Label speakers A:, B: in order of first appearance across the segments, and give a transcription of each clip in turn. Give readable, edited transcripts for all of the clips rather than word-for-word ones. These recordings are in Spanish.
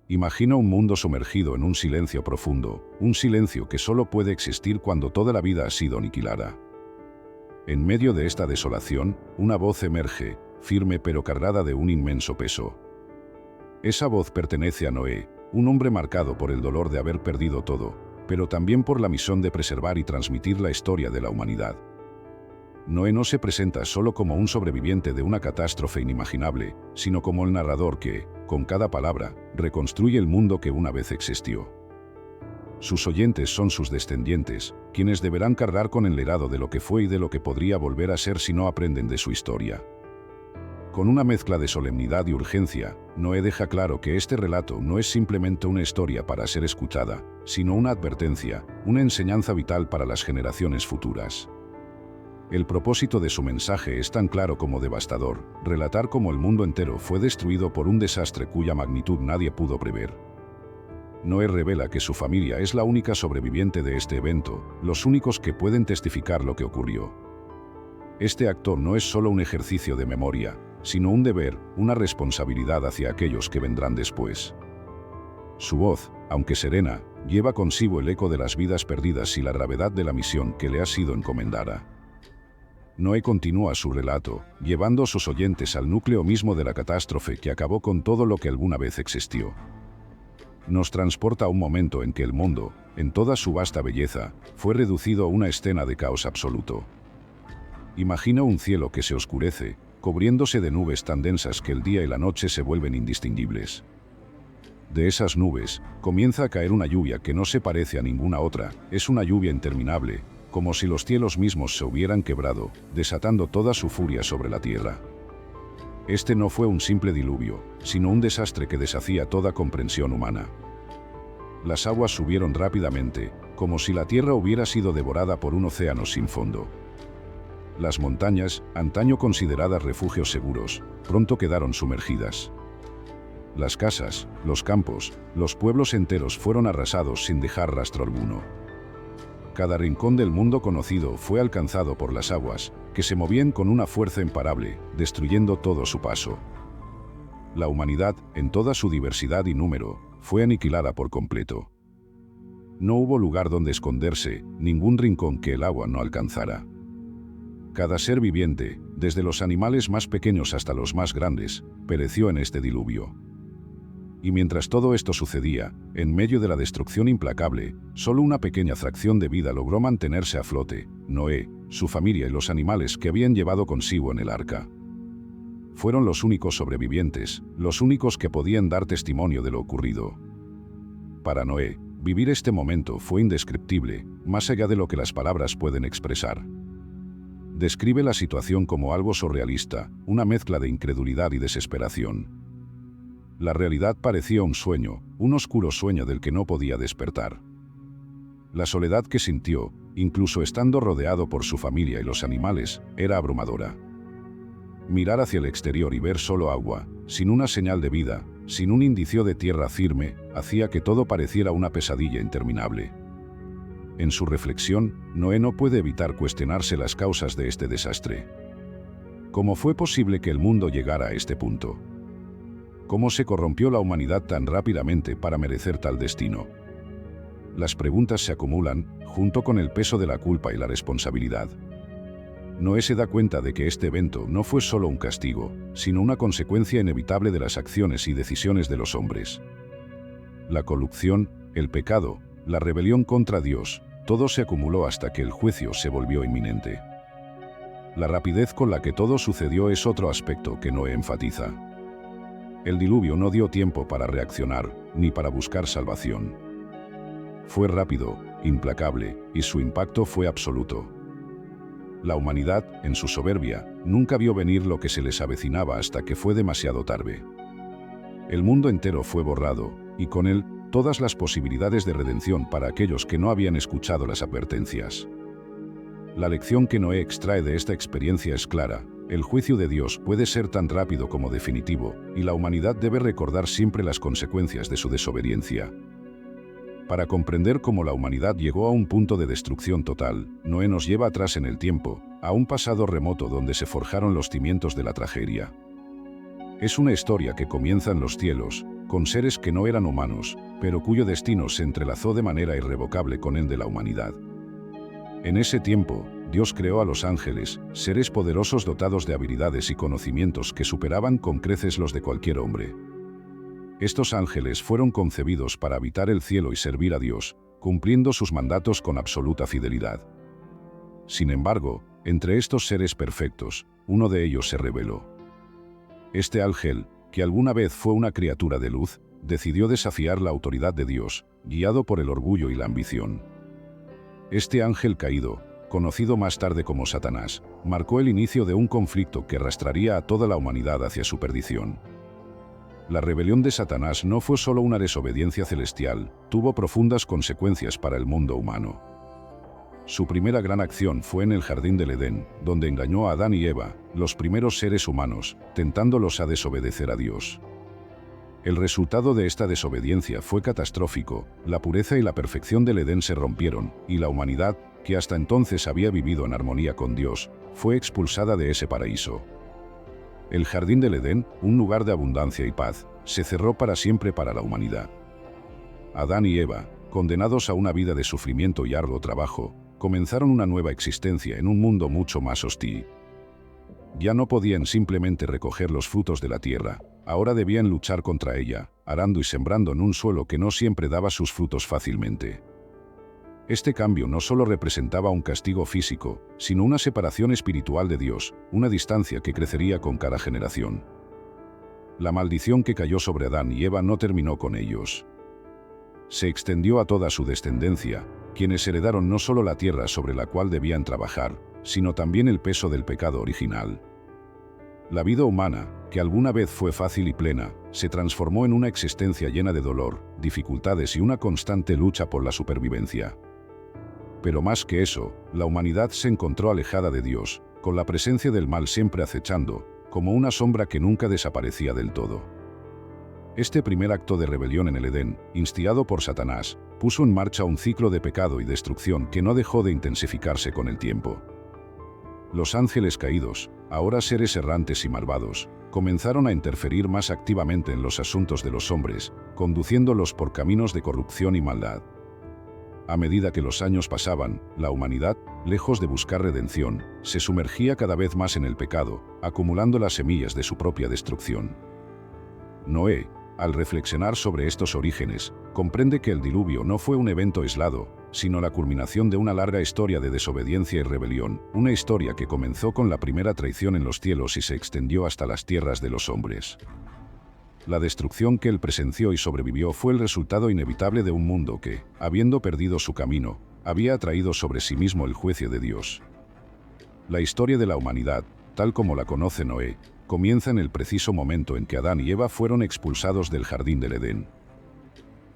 A: Imagina un mundo sumergido en un silencio profundo, un silencio que solo puede existir cuando toda la vida ha sido aniquilada. En medio de esta desolación, una voz emerge, firme pero cargada de un inmenso peso. Esa voz pertenece a Noé, un hombre marcado por el dolor de haber perdido todo, pero también por la misión de preservar y transmitir la historia de la humanidad. Noé no se presenta solo como un sobreviviente de una catástrofe inimaginable, sino como el narrador que, con cada palabra, reconstruye el mundo que una vez existió. Sus oyentes son sus descendientes, quienes deberán cargar con el legado de lo que fue y de lo que podría volver a ser si no aprenden de su historia. Con una mezcla de solemnidad y urgencia, Noé deja claro que este relato no es simplemente una historia para ser escuchada, sino una advertencia, una enseñanza vital para las generaciones futuras. El propósito de su mensaje es tan claro como devastador: relatar cómo el mundo entero fue destruido por un desastre cuya magnitud nadie pudo prever. Noé revela que su familia es la única sobreviviente de este evento, los únicos que pueden testificar lo que ocurrió. Este acto no es solo un ejercicio de memoria, sino un deber, una responsabilidad hacia aquellos que vendrán después. Su voz, aunque serena, lleva consigo el eco de las vidas perdidas y la gravedad de la misión que le ha sido encomendada. Noé continúa su relato, llevando a sus oyentes al núcleo mismo de la catástrofe que acabó con todo lo que alguna vez existió. Nos transporta a un momento en que el mundo, en toda su vasta belleza, fue reducido a una escena de caos absoluto. Imagina un cielo que se oscurece, cubriéndose de nubes tan densas que el día y la noche se vuelven indistinguibles. De esas nubes, comienza a caer una lluvia que no se parece a ninguna otra, es una lluvia interminable, como si los cielos mismos se hubieran quebrado, desatando toda su furia sobre la tierra. Este no fue un simple diluvio, sino un desastre que deshacía toda comprensión humana. Las aguas subieron rápidamente, como si la tierra hubiera sido devorada por un océano sin fondo. Las montañas, antaño consideradas refugios seguros, pronto quedaron sumergidas. Las casas, los campos, los pueblos enteros fueron arrasados sin dejar rastro alguno. Cada rincón del mundo conocido fue alcanzado por las aguas, que se movían con una fuerza imparable, destruyendo todo su paso. La humanidad, en toda su diversidad y número, fue aniquilada por completo. No hubo lugar donde esconderse, ningún rincón que el agua no alcanzara. Cada ser viviente, desde los animales más pequeños hasta los más grandes, pereció en este diluvio. Y mientras todo esto sucedía, en medio de la destrucción implacable, solo una pequeña fracción de vida logró mantenerse a flote: Noé, su familia y los animales que habían llevado consigo en el arca. Fueron los únicos sobrevivientes, los únicos que podían dar testimonio de lo ocurrido. Para Noé, vivir este momento fue indescriptible, más allá de lo que las palabras pueden expresar. Describe la situación como algo surrealista, una mezcla de incredulidad y desesperación. La realidad parecía un sueño, un oscuro sueño del que no podía despertar. La soledad que sintió, incluso estando rodeado por su familia y los animales, era abrumadora. Mirar hacia el exterior y ver solo agua, sin una señal de vida, sin un indicio de tierra firme, hacía que todo pareciera una pesadilla interminable. En su reflexión, Noé no puede evitar cuestionarse las causas de este desastre. ¿Cómo fue posible que el mundo llegara a este punto? ¿Cómo se corrompió la humanidad tan rápidamente para merecer tal destino? Las preguntas se acumulan, junto con el peso de la culpa y la responsabilidad. Noé se da cuenta de que este evento no fue solo un castigo, sino una consecuencia inevitable de las acciones y decisiones de los hombres. La corrupción, el pecado, la rebelión contra Dios, todo se acumuló hasta que el juicio se volvió inminente. La rapidez con la que todo sucedió es otro aspecto que Noé enfatiza. El diluvio no dio tiempo para reaccionar, ni para buscar salvación. Fue rápido, implacable, y su impacto fue absoluto. La humanidad, en su soberbia, nunca vio venir lo que se les avecinaba hasta que fue demasiado tarde. El mundo entero fue borrado, y con él, todas las posibilidades de redención para aquellos que no habían escuchado las advertencias. La lección que Noé extrae de esta experiencia es clara: el juicio de Dios puede ser tan rápido como definitivo, y la humanidad debe recordar siempre las consecuencias de su desobediencia. Para comprender cómo la humanidad llegó a un punto de destrucción total, Noé nos lleva atrás en el tiempo, a un pasado remoto donde se forjaron los cimientos de la tragedia. Es una historia que comienza en los cielos, con seres que no eran humanos, pero cuyo destino se entrelazó de manera irrevocable con el de la humanidad. En ese tiempo, Dios creó a los ángeles, seres poderosos dotados de habilidades y conocimientos que superaban con creces los de cualquier hombre. Estos ángeles fueron concebidos para habitar el cielo y servir a Dios, cumpliendo sus mandatos con absoluta fidelidad. Sin embargo, entre estos seres perfectos, uno de ellos se rebeló. Este ángel, que alguna vez fue una criatura de luz, decidió desafiar la autoridad de Dios, guiado por el orgullo y la ambición. Este ángel caído, conocido más tarde como Satanás, marcó el inicio de un conflicto que arrastraría a toda la humanidad hacia su perdición. La rebelión de Satanás no fue solo una desobediencia celestial, tuvo profundas consecuencias para el mundo humano. Su primera gran acción fue en el jardín del Edén, donde engañó a Adán y Eva, los primeros seres humanos, tentándolos a desobedecer a Dios. El resultado de esta desobediencia fue catastrófico, la pureza y la perfección del Edén se rompieron, y la humanidad, que hasta entonces había vivido en armonía con Dios, fue expulsada de ese paraíso. El jardín del Edén, un lugar de abundancia y paz, se cerró para siempre para la humanidad. Adán y Eva, condenados a una vida de sufrimiento y arduo trabajo, comenzaron una nueva existencia en un mundo mucho más hostil. Ya no podían simplemente recoger los frutos de la tierra, ahora debían luchar contra ella, arando y sembrando en un suelo que no siempre daba sus frutos fácilmente. Este cambio no solo representaba un castigo físico, sino una separación espiritual de Dios, una distancia que crecería con cada generación. La maldición que cayó sobre Adán y Eva no terminó con ellos. Se extendió a toda su descendencia, quienes heredaron no solo la tierra sobre la cual debían trabajar, sino también el peso del pecado original. La vida humana, que alguna vez fue fácil y plena, se transformó en una existencia llena de dolor, dificultades y una constante lucha por la supervivencia. Pero más que eso, la humanidad se encontró alejada de Dios, con la presencia del mal siempre acechando, como una sombra que nunca desaparecía del todo. Este primer acto de rebelión en el Edén, instigado por Satanás, puso en marcha un ciclo de pecado y destrucción que no dejó de intensificarse con el tiempo. Los ángeles caídos, ahora seres errantes y malvados, comenzaron a interferir más activamente en los asuntos de los hombres, conduciéndolos por caminos de corrupción y maldad. A medida que los años pasaban, la humanidad, lejos de buscar redención, se sumergía cada vez más en el pecado, acumulando las semillas de su propia destrucción. Noé, al reflexionar sobre estos orígenes, comprende que el diluvio no fue un evento aislado, sino la culminación de una larga historia de desobediencia y rebelión, una historia que comenzó con la primera traición en los cielos y se extendió hasta las tierras de los hombres. La destrucción que él presenció y sobrevivió fue el resultado inevitable de un mundo que, habiendo perdido su camino, había atraído sobre sí mismo el juicio de Dios. La historia de la humanidad, tal como la conoce Noé, comienza en el preciso momento en que Adán y Eva fueron expulsados del jardín del Edén.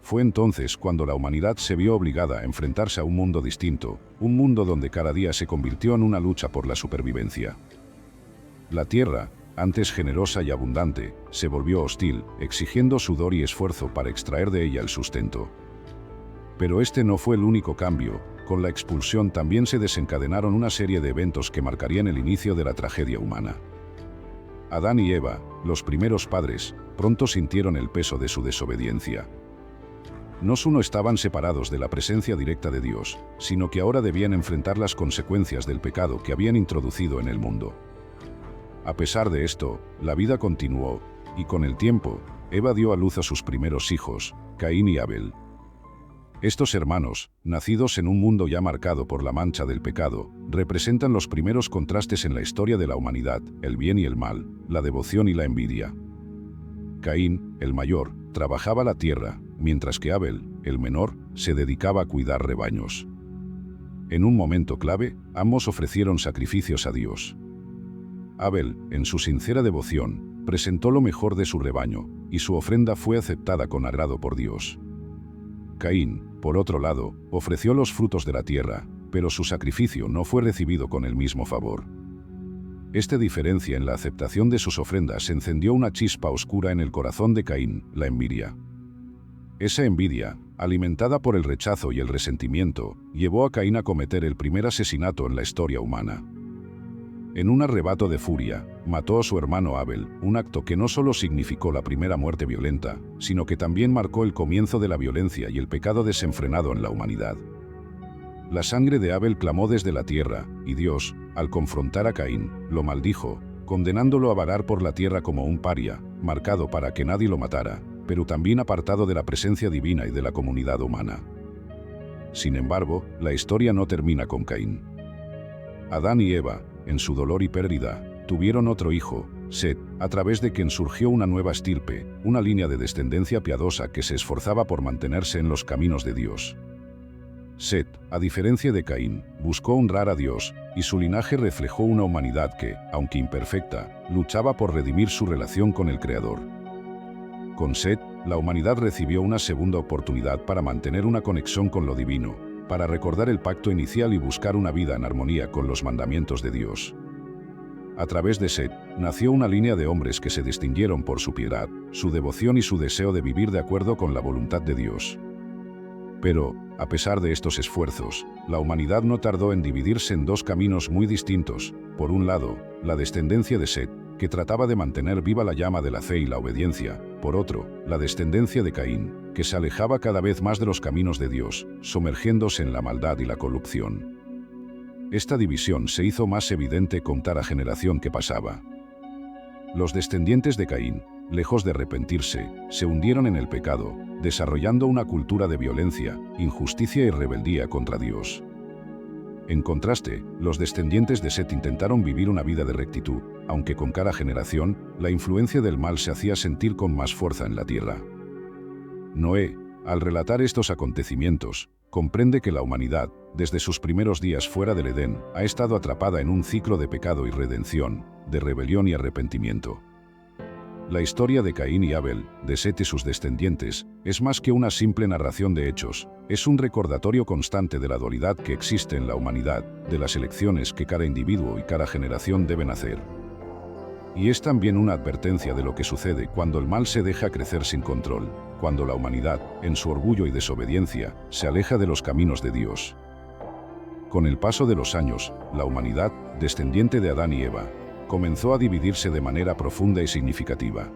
A: Fue entonces cuando la humanidad se vio obligada a enfrentarse a un mundo distinto, un mundo donde cada día se convirtió en una lucha por la supervivencia. La tierra, antes generosa y abundante, se volvió hostil, exigiendo sudor y esfuerzo para extraer de ella el sustento. Pero este no fue el único cambio. Con la expulsión también se desencadenaron una serie de eventos que marcarían el inicio de la tragedia humana. Adán y Eva, los primeros padres, pronto sintieron el peso de su desobediencia. No solo estaban separados de la presencia directa de Dios, sino que ahora debían enfrentar las consecuencias del pecado que habían introducido en el mundo. A pesar de esto, la vida continuó, y con el tiempo, Eva dio a luz a sus primeros hijos, Caín y Abel. Estos hermanos, nacidos en un mundo ya marcado por la mancha del pecado, representan los primeros contrastes en la historia de la humanidad, el bien y el mal, la devoción y la envidia. Caín, el mayor, trabajaba la tierra, mientras que Abel, el menor, se dedicaba a cuidar rebaños. En un momento clave, ambos ofrecieron sacrificios a Dios. Abel, en su sincera devoción, presentó lo mejor de su rebaño, y su ofrenda fue aceptada con agrado por Dios. Caín, por otro lado, ofreció los frutos de la tierra, pero su sacrificio no fue recibido con el mismo favor. Esta diferencia en la aceptación de sus ofrendas encendió una chispa oscura en el corazón de Caín, la envidia. Esa envidia, alimentada por el rechazo y el resentimiento, llevó a Caín a cometer el primer asesinato en la historia humana. En un arrebato de furia, mató a su hermano Abel, un acto que no solo significó la primera muerte violenta, sino que también marcó el comienzo de la violencia y el pecado desenfrenado en la humanidad. La sangre de Abel clamó desde la tierra, y Dios, al confrontar a Caín, lo maldijo, condenándolo a vagar por la tierra como un paria, marcado para que nadie lo matara, pero también apartado de la presencia divina y de la comunidad humana. Sin embargo, la historia no termina con Caín. Adán y Eva, en su dolor y pérdida, tuvieron otro hijo, Set, a través de quien surgió una nueva estirpe, una línea de descendencia piadosa que se esforzaba por mantenerse en los caminos de Dios. Set, a diferencia de Caín, buscó honrar a Dios, y su linaje reflejó una humanidad que, aunque imperfecta, luchaba por redimir su relación con el Creador. Con Set, la humanidad recibió una segunda oportunidad para mantener una conexión con lo divino, para recordar el pacto inicial y buscar una vida en armonía con los mandamientos de Dios. A través de Set, nació una línea de hombres que se distinguieron por su piedad, su devoción y su deseo de vivir de acuerdo con la voluntad de Dios. Pero, a pesar de estos esfuerzos, la humanidad no tardó en dividirse en dos caminos muy distintos. Por un lado, la descendencia de Set, que trataba de mantener viva la llama de la fe y la obediencia. Por otro, la descendencia de Caín, que se alejaba cada vez más de los caminos de Dios, sumergiéndose en la maldad y la corrupción. Esta división se hizo más evidente con cada generación que pasaba. Los descendientes de Caín, lejos de arrepentirse, se hundieron en el pecado, desarrollando una cultura de violencia, injusticia y rebeldía contra Dios. En contraste, los descendientes de Set intentaron vivir una vida de rectitud, aunque con cada generación, la influencia del mal se hacía sentir con más fuerza en la tierra. Noé, al relatar estos acontecimientos, comprende que la humanidad, desde sus primeros días fuera del Edén, ha estado atrapada en un ciclo de pecado y redención, de rebelión y arrepentimiento. La historia de Caín y Abel, de Set y sus descendientes, es más que una simple narración de hechos, es un recordatorio constante de la dualidad que existe en la humanidad, de las elecciones que cada individuo y cada generación deben hacer. Y es también una advertencia de lo que sucede cuando el mal se deja crecer sin control, cuando la humanidad, en su orgullo y desobediencia, se aleja de los caminos de Dios. Con el paso de los años, la humanidad, descendiente de Adán y Eva, comenzó a dividirse de manera profunda y significativa.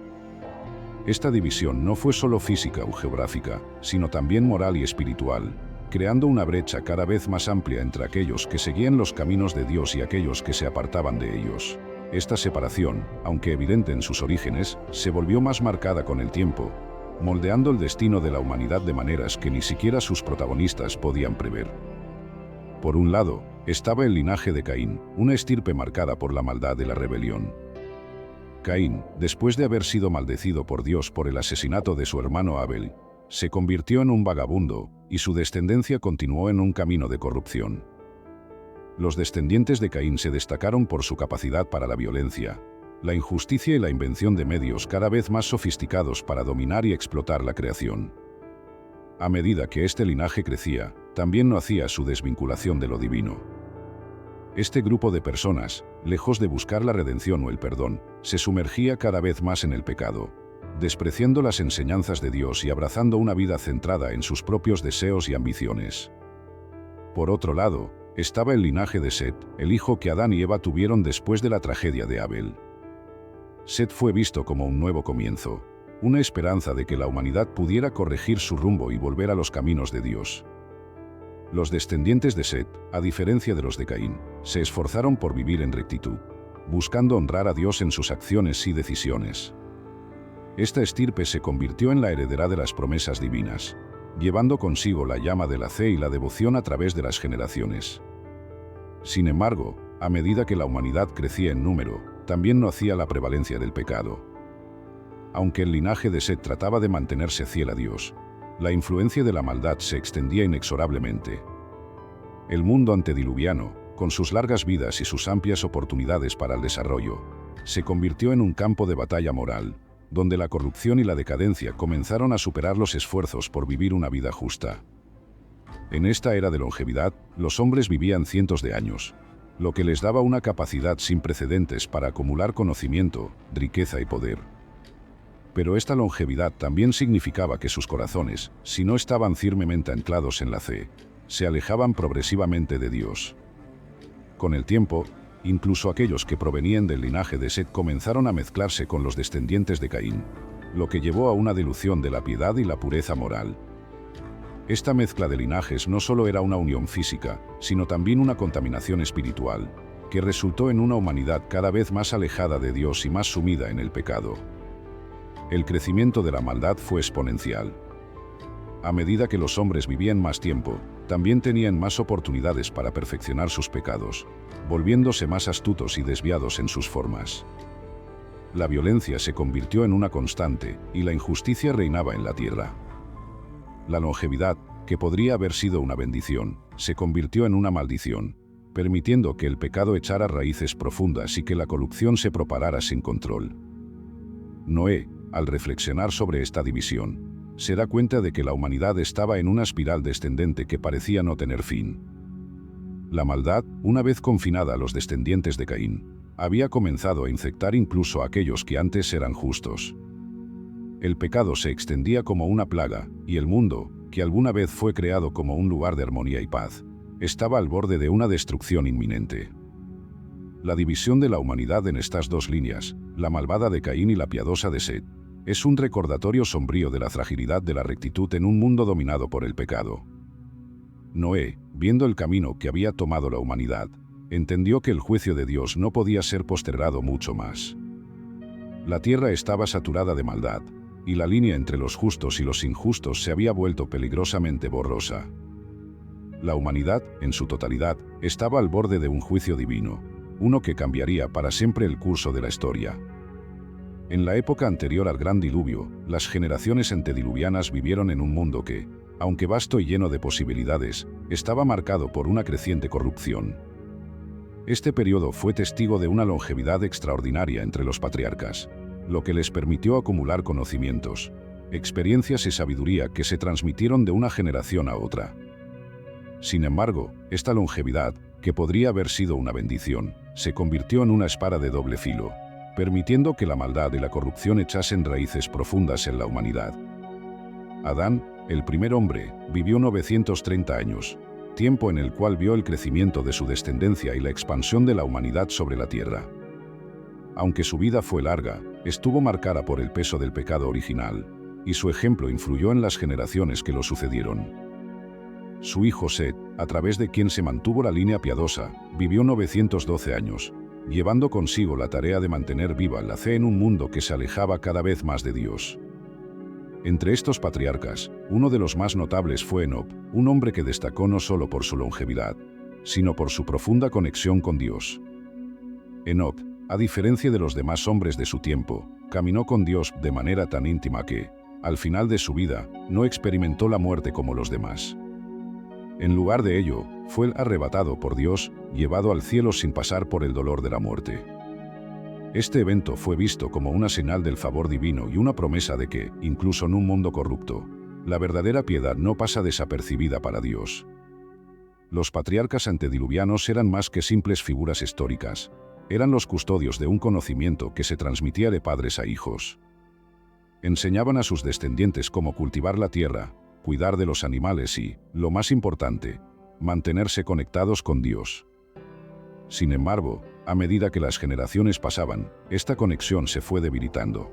A: Esta división no fue solo física o geográfica, sino también moral y espiritual, creando una brecha cada vez más amplia entre aquellos que seguían los caminos de Dios y aquellos que se apartaban de ellos. Esta separación, aunque evidente en sus orígenes, se volvió más marcada con el tiempo, moldeando el destino de la humanidad de maneras que ni siquiera sus protagonistas podían prever. Por un lado, estaba el linaje de Caín, una estirpe marcada por la maldad de la rebelión. Caín, después de haber sido maldecido por Dios por el asesinato de su hermano Abel, se convirtió en un vagabundo, y su descendencia continuó en un camino de corrupción. Los descendientes de Caín se destacaron por su capacidad para la violencia, la injusticia y la invención de medios cada vez más sofisticados para dominar y explotar la creación. A medida que este linaje crecía, también no hacía su desvinculación de lo divino. Este grupo de personas, lejos de buscar la redención o el perdón, se sumergía cada vez más en el pecado, despreciando las enseñanzas de Dios y abrazando una vida centrada en sus propios deseos y ambiciones. Por otro lado, estaba el linaje de Set, el hijo que Adán y Eva tuvieron después de la tragedia de Abel. Set fue visto como un nuevo comienzo, una esperanza de que la humanidad pudiera corregir su rumbo y volver a los caminos de Dios. Los descendientes de Set, a diferencia de los de Caín, se esforzaron por vivir en rectitud, buscando honrar a Dios en sus acciones y decisiones. Esta estirpe se convirtió en la heredera de las promesas divinas, llevando consigo la llama de la fe y la devoción a través de las generaciones. Sin embargo, a medida que la humanidad crecía en número, también no hacía la prevalencia del pecado. Aunque el linaje de Set trataba de mantenerse fiel a Dios, la influencia de la maldad se extendía inexorablemente. El mundo antediluviano, con sus largas vidas y sus amplias oportunidades para el desarrollo, se convirtió en un campo de batalla moral, donde la corrupción y la decadencia comenzaron a superar los esfuerzos por vivir una vida justa. En esta era de longevidad, los hombres vivían cientos de años, lo que les daba una capacidad sin precedentes para acumular conocimiento, riqueza y poder. Pero esta longevidad también significaba que sus corazones, si no estaban firmemente anclados en la fe, se alejaban progresivamente de Dios. Con el tiempo, Incluso aquellos que provenían del linaje de Set comenzaron a mezclarse con los descendientes de Caín, lo que llevó a una dilución de la piedad y la pureza moral. Esta mezcla de linajes no solo era una unión física, sino también una contaminación espiritual, que resultó en una humanidad cada vez más alejada de Dios y más sumida en el pecado. El crecimiento de la maldad fue exponencial. A medida que los hombres vivían más tiempo, también tenían más oportunidades para perfeccionar sus pecados, volviéndose más astutos y desviados en sus formas. La violencia se convirtió en una constante y la injusticia reinaba en la tierra. La longevidad, que podría haber sido una bendición, se convirtió en una maldición, permitiendo que el pecado echara raíces profundas y que la corrupción se propagara sin control. Noé, al reflexionar sobre esta división, se da cuenta de que la humanidad estaba en una espiral descendente que parecía no tener fin. La maldad, una vez confinada a los descendientes de Caín, había comenzado a infectar incluso a aquellos que antes eran justos. El pecado se extendía como una plaga, y el mundo, que alguna vez fue creado como un lugar de armonía y paz, estaba al borde de una destrucción inminente. La división de la humanidad en estas dos líneas, la malvada de Caín y la piadosa de Set, es un recordatorio sombrío de la fragilidad de la rectitud en un mundo dominado por el pecado. Noé, viendo el camino que había tomado la humanidad, entendió que el juicio de Dios no podía ser postergado mucho más. La tierra estaba saturada de maldad, y la línea entre los justos y los injustos se había vuelto peligrosamente borrosa. La humanidad, en su totalidad, estaba al borde de un juicio divino, uno que cambiaría para siempre el curso de la historia. En la época anterior al gran diluvio, las generaciones antediluvianas vivieron en un mundo que, aunque vasto y lleno de posibilidades, estaba marcado por una creciente corrupción. Este periodo fue testigo de una longevidad extraordinaria entre los patriarcas, lo que les permitió acumular conocimientos, experiencias y sabiduría que se transmitieron de una generación a otra. Sin embargo, esta longevidad, que podría haber sido una bendición, se convirtió en una espada de doble filo, permitiendo que la maldad y la corrupción echasen raíces profundas en la humanidad. Adán, el primer hombre, vivió 930 años, tiempo en el cual vio el crecimiento de su descendencia y la expansión de la humanidad sobre la tierra. Aunque su vida fue larga, estuvo marcada por el peso del pecado original, y su ejemplo influyó en las generaciones que lo sucedieron. Su hijo Set, a través de quien se mantuvo la línea piadosa, vivió 912 años, llevando consigo la tarea de mantener viva la fe en un mundo que se alejaba cada vez más de Dios. Entre estos patriarcas, uno de los más notables fue Enoc, un hombre que destacó no solo por su longevidad, sino por su profunda conexión con Dios. Enoc, a diferencia de los demás hombres de su tiempo, caminó con Dios de manera tan íntima que, al final de su vida, no experimentó la muerte como los demás. En lugar de ello, fue arrebatado por Dios, llevado al cielo sin pasar por el dolor de la muerte. Este evento fue visto como una señal del favor divino y una promesa de que, incluso en un mundo corrupto, la verdadera piedad no pasa desapercibida para Dios. Los patriarcas antediluvianos eran más que simples figuras históricas, eran los custodios de un conocimiento que se transmitía de padres a hijos. Enseñaban a sus descendientes cómo cultivar la tierra, cuidar de los animales y, lo más importante, mantenerse conectados con Dios. Sin embargo, a medida que las generaciones pasaban, esta conexión se fue debilitando.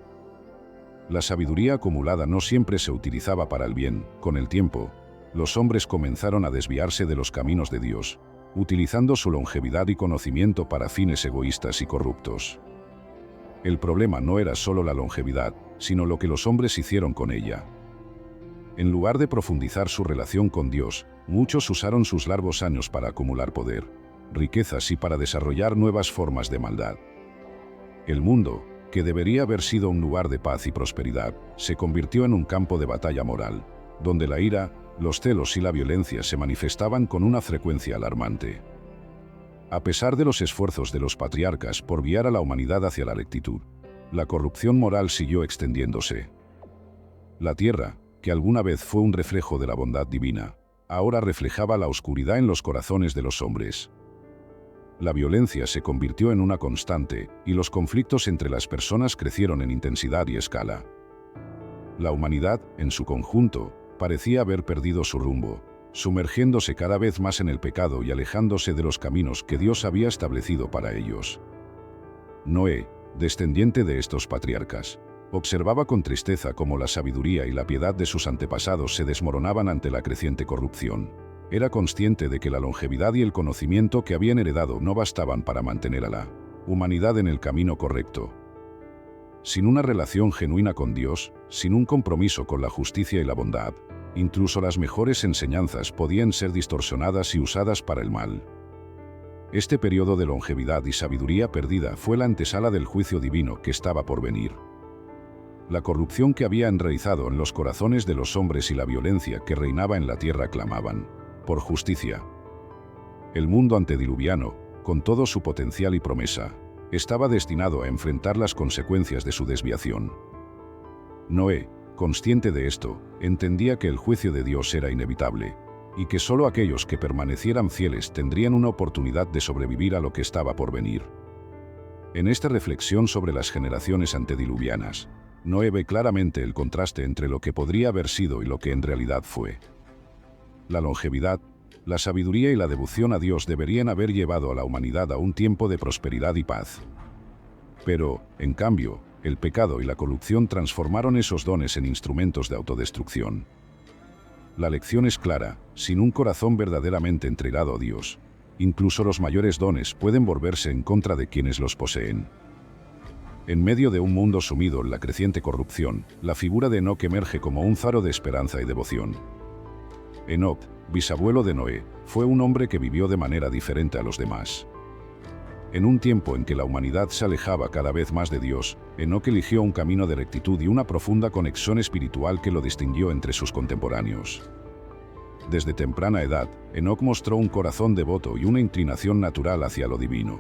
A: La sabiduría acumulada no siempre se utilizaba para el bien. Con el tiempo, los hombres comenzaron a desviarse de los caminos de Dios, utilizando su longevidad y conocimiento para fines egoístas y corruptos. El problema no era solo la longevidad, sino lo que los hombres hicieron con ella. En lugar de profundizar su relación con Dios, muchos usaron sus largos años para acumular poder, riquezas y para desarrollar nuevas formas de maldad. El mundo, que debería haber sido un lugar de paz y prosperidad, se convirtió en un campo de batalla moral, donde la ira, los celos y la violencia se manifestaban con una frecuencia alarmante. A pesar de los esfuerzos de los patriarcas por guiar a la humanidad hacia la rectitud, la corrupción moral siguió extendiéndose. La tierra, que alguna vez fue un reflejo de la bondad divina, ahora reflejaba la oscuridad en los corazones de los hombres. La violencia se convirtió en una constante, y los conflictos entre las personas crecieron en intensidad y escala. La humanidad, en su conjunto, parecía haber perdido su rumbo, sumergiéndose cada vez más en el pecado y alejándose de los caminos que Dios había establecido para ellos. Noé, descendiente de estos patriarcas, observaba con tristeza cómo la sabiduría y la piedad de sus antepasados se desmoronaban ante la creciente corrupción. Era consciente de que la longevidad y el conocimiento que habían heredado no bastaban para mantener a la humanidad en el camino correcto. Sin una relación genuina con Dios, sin un compromiso con la justicia y la bondad, incluso las mejores enseñanzas podían ser distorsionadas y usadas para el mal. Este periodo de longevidad y sabiduría perdida fue la antesala del juicio divino que estaba por venir. La corrupción que había enraizado en los corazones de los hombres y la violencia que reinaba en la tierra clamaban por justicia. El mundo antediluviano, con todo su potencial y promesa, estaba destinado a enfrentar las consecuencias de su desviación. Noé, consciente de esto, entendía que el juicio de Dios era inevitable, y que solo aquellos que permanecieran fieles tendrían una oportunidad de sobrevivir a lo que estaba por venir. En esta reflexión sobre las generaciones antediluvianas, Noé ve claramente el contraste entre lo que podría haber sido y lo que en realidad fue. La longevidad, la sabiduría y la devoción a Dios deberían haber llevado a la humanidad a un tiempo de prosperidad y paz. Pero, en cambio, el pecado y la corrupción transformaron esos dones en instrumentos de autodestrucción. La lección es clara: sin un corazón verdaderamente entregado a Dios, incluso los mayores dones pueden volverse en contra de quienes los poseen. En medio de un mundo sumido en la creciente corrupción, la figura de Enoc emerge como un faro de esperanza y devoción. Enoc, bisabuelo de Noé, fue un hombre que vivió de manera diferente a los demás. En un tiempo en que la humanidad se alejaba cada vez más de Dios, Enoc eligió un camino de rectitud y una profunda conexión espiritual que lo distinguió entre sus contemporáneos. Desde temprana edad, Enoc mostró un corazón devoto y una inclinación natural hacia lo divino.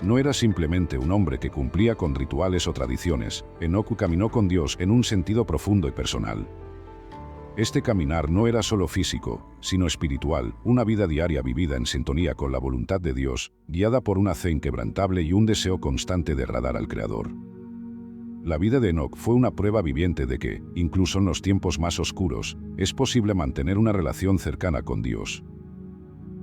A: No era simplemente un hombre que cumplía con rituales o tradiciones, Enoc caminó con Dios en un sentido profundo y personal. Este caminar no era solo físico, sino espiritual, una vida diaria vivida en sintonía con la voluntad de Dios, guiada por una fe inquebrantable y un deseo constante de agradar al Creador. La vida de Enoc fue una prueba viviente de que, incluso en los tiempos más oscuros, es posible mantener una relación cercana con Dios.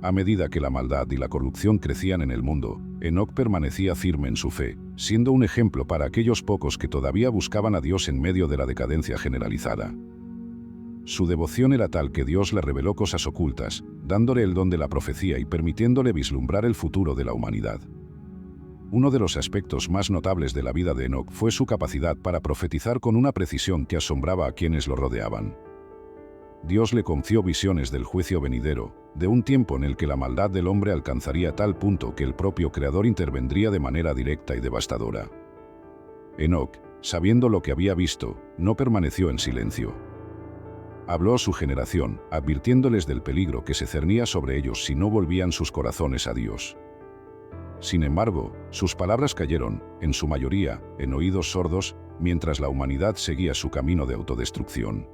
A: A medida que la maldad y la corrupción crecían en el mundo, Enoc permanecía firme en su fe, siendo un ejemplo para aquellos pocos que todavía buscaban a Dios en medio de la decadencia generalizada. Su devoción era tal que Dios le reveló cosas ocultas, dándole el don de la profecía y permitiéndole vislumbrar el futuro de la humanidad. Uno de los aspectos más notables de la vida de Enoc fue su capacidad para profetizar con una precisión que asombraba a quienes lo rodeaban. Dios le confió visiones del juicio venidero, de un tiempo en el que la maldad del hombre alcanzaría tal punto que el propio Creador intervendría de manera directa y devastadora. Enoc, sabiendo lo que había visto, no permaneció en silencio. Habló a su generación, advirtiéndoles del peligro que se cernía sobre ellos si no volvían sus corazones a Dios. Sin embargo, sus palabras cayeron, en su mayoría, en oídos sordos, mientras la humanidad seguía su camino de autodestrucción.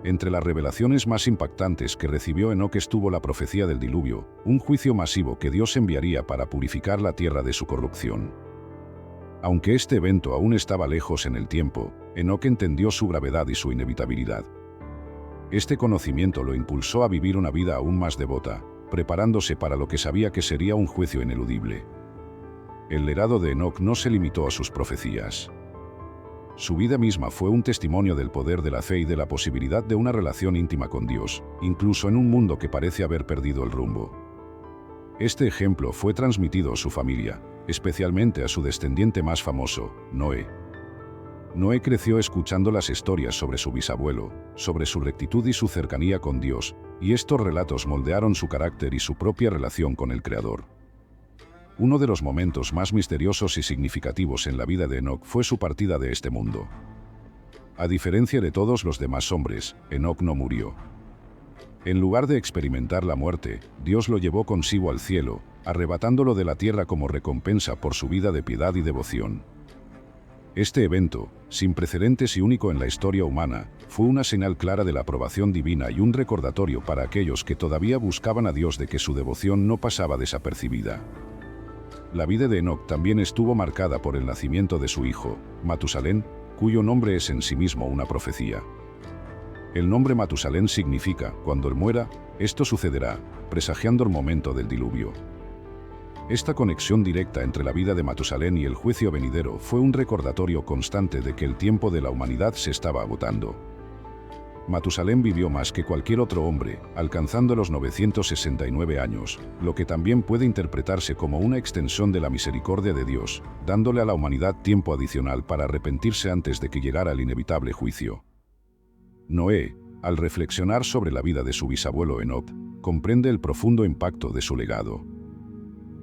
A: Entre las revelaciones más impactantes que recibió Enoc estuvo la profecía del diluvio, un juicio masivo que Dios enviaría para purificar la tierra de su corrupción. Aunque este evento aún estaba lejos en el tiempo, Enoc entendió su gravedad y su inevitabilidad. Este conocimiento lo impulsó a vivir una vida aún más devota, preparándose para lo que sabía que sería un juicio ineludible. El legado de Enoc no se limitó a sus profecías. Su vida misma fue un testimonio del poder de la fe y de la posibilidad de una relación íntima con Dios, incluso en un mundo que parece haber perdido el rumbo. Este ejemplo fue transmitido a su familia, especialmente a su descendiente más famoso, Noé. Noé creció escuchando las historias sobre su bisabuelo, sobre su rectitud y su cercanía con Dios, y estos relatos moldearon su carácter y su propia relación con el Creador. Uno de los momentos más misteriosos y significativos en la vida de Enoc fue su partida de este mundo. A diferencia de todos los demás hombres, Enoc no murió. En lugar de experimentar la muerte, Dios lo llevó consigo al cielo, arrebatándolo de la tierra como recompensa por su vida de piedad y devoción. Este evento, sin precedentes y único en la historia humana, fue una señal clara de la aprobación divina y un recordatorio para aquellos que todavía buscaban a Dios de que su devoción no pasaba desapercibida. La vida de Enoc también estuvo marcada por el nacimiento de su hijo, Matusalén, cuyo nombre es en sí mismo una profecía. El nombre Matusalén significa, cuando él muera, esto sucederá, presagiando el momento del diluvio. Esta conexión directa entre la vida de Matusalén y el juicio venidero fue un recordatorio constante de que el tiempo de la humanidad se estaba agotando. Matusalén vivió más que cualquier otro hombre, alcanzando los 969 años, lo que también puede interpretarse como una extensión de la misericordia de Dios, dándole a la humanidad tiempo adicional para arrepentirse antes de que llegara el inevitable juicio. Noé, al reflexionar sobre la vida de su bisabuelo Enoc, comprende el profundo impacto de su legado.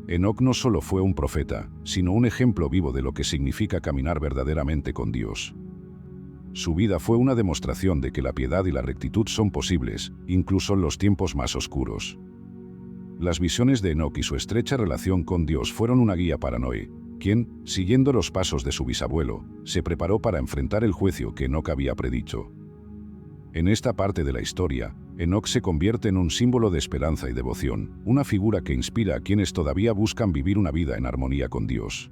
A: Enoc no solo fue un profeta, sino un ejemplo vivo de lo que significa caminar verdaderamente con Dios. Su vida fue una demostración de que la piedad y la rectitud son posibles, incluso en los tiempos más oscuros. Las visiones de Enoc y su estrecha relación con Dios fueron una guía para Noé, quien, siguiendo los pasos de su bisabuelo, se preparó para enfrentar el juicio que Enoc había predicho. En esta parte de la historia, Enoc se convierte en un símbolo de esperanza y devoción, una figura que inspira a quienes todavía buscan vivir una vida en armonía con Dios.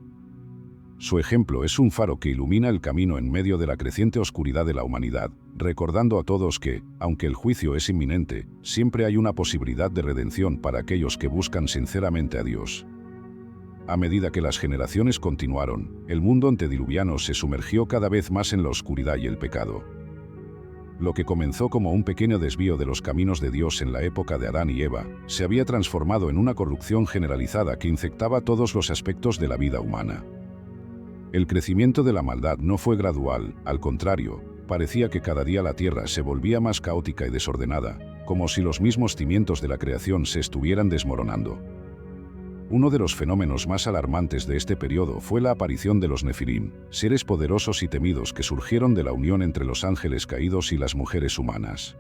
A: Su ejemplo es un faro que ilumina el camino en medio de la creciente oscuridad de la humanidad, recordando a todos que, aunque el juicio es inminente, siempre hay una posibilidad de redención para aquellos que buscan sinceramente a Dios. A medida que las generaciones continuaron, el mundo antediluviano se sumergió cada vez más en la oscuridad y el pecado. Lo que comenzó como un pequeño desvío de los caminos de Dios en la época de Adán y Eva, se había transformado en una corrupción generalizada que infectaba todos los aspectos de la vida humana. El crecimiento de la maldad no fue gradual, al contrario, parecía que cada día la tierra se volvía más caótica y desordenada, como si los mismos cimientos de la creación se estuvieran desmoronando. Uno de los fenómenos más alarmantes de este periodo fue la aparición de los Nefilim, seres poderosos y temidos que surgieron de la unión entre los ángeles caídos y las mujeres humanas.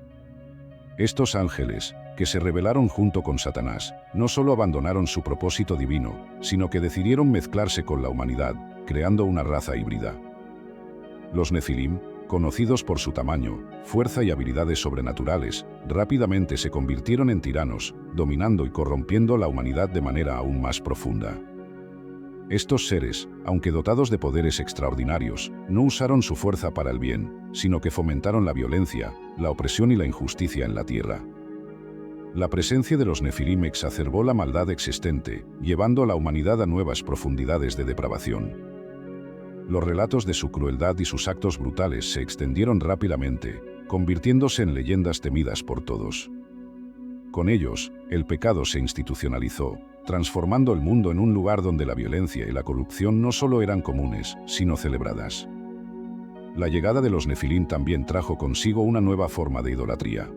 A: Estos ángeles, que se rebelaron junto con Satanás, no solo abandonaron su propósito divino, sino que decidieron mezclarse con la humanidad, creando una raza híbrida. Los Nefilim, conocidos por su tamaño, fuerza y habilidades sobrenaturales, rápidamente se convirtieron en tiranos, dominando y corrompiendo la humanidad de manera aún más profunda. Estos seres, aunque dotados de poderes extraordinarios, no usaron su fuerza para el bien, sino que fomentaron la violencia, la opresión y la injusticia en la tierra. La presencia de los Nefilim exacerbó la maldad existente, llevando a la humanidad a nuevas profundidades de depravación. Los relatos de su crueldad y sus actos brutales se extendieron rápidamente, convirtiéndose en leyendas temidas por todos. Con ellos, el pecado se institucionalizó, transformando el mundo en un lugar donde la violencia y la corrupción no solo eran comunes, sino celebradas. La llegada de los Nefilim también trajo consigo una nueva forma de idolatría.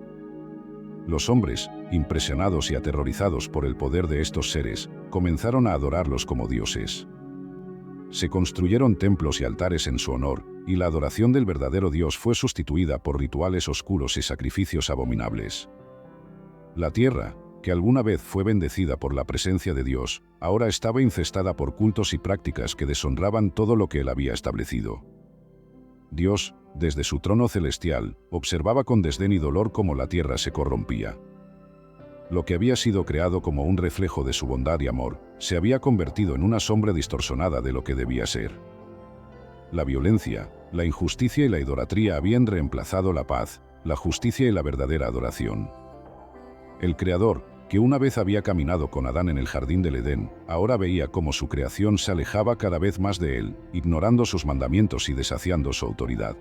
A: Los hombres, impresionados y aterrorizados por el poder de estos seres, comenzaron a adorarlos como dioses. Se construyeron templos y altares en su honor, y la adoración del verdadero Dios fue sustituida por rituales oscuros y sacrificios abominables. La tierra, que alguna vez fue bendecida por la presencia de Dios, ahora estaba infestada por cultos y prácticas que deshonraban todo lo que él había establecido. Dios, desde su trono celestial, observaba con desdén y dolor cómo la tierra se corrompía. Lo que había sido creado como un reflejo de su bondad y amor, se había convertido en una sombra distorsionada de lo que debía ser. La violencia, la injusticia y la idolatría habían reemplazado la paz, la justicia y la verdadera adoración. El Creador, que una vez había caminado con Adán en el jardín del Edén, ahora veía cómo su creación se alejaba cada vez más de él, ignorando sus mandamientos y desafiando su autoridad.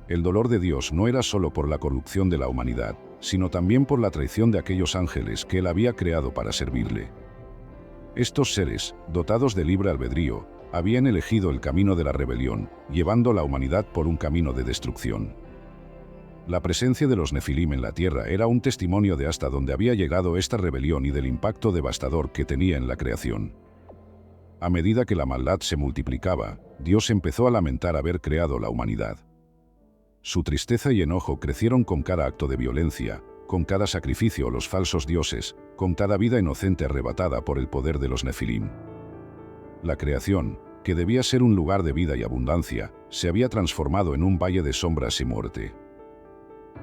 A: El dolor de Dios no era solo por la corrupción de la humanidad, sino también por la traición de aquellos ángeles que él había creado para servirle. Estos seres, dotados de libre albedrío, habían elegido el camino de la rebelión, llevando a la humanidad por un camino de destrucción. La presencia de los Nefilim en la tierra era un testimonio de hasta dónde había llegado esta rebelión y del impacto devastador que tenía en la creación. A medida que la maldad se multiplicaba, Dios empezó a lamentar haber creado la humanidad. Su tristeza y enojo crecieron con cada acto de violencia, con cada sacrificio a los falsos dioses, con cada vida inocente arrebatada por el poder de los Nefilim. La creación, que debía ser un lugar de vida y abundancia, se había transformado en un valle de sombras y muerte.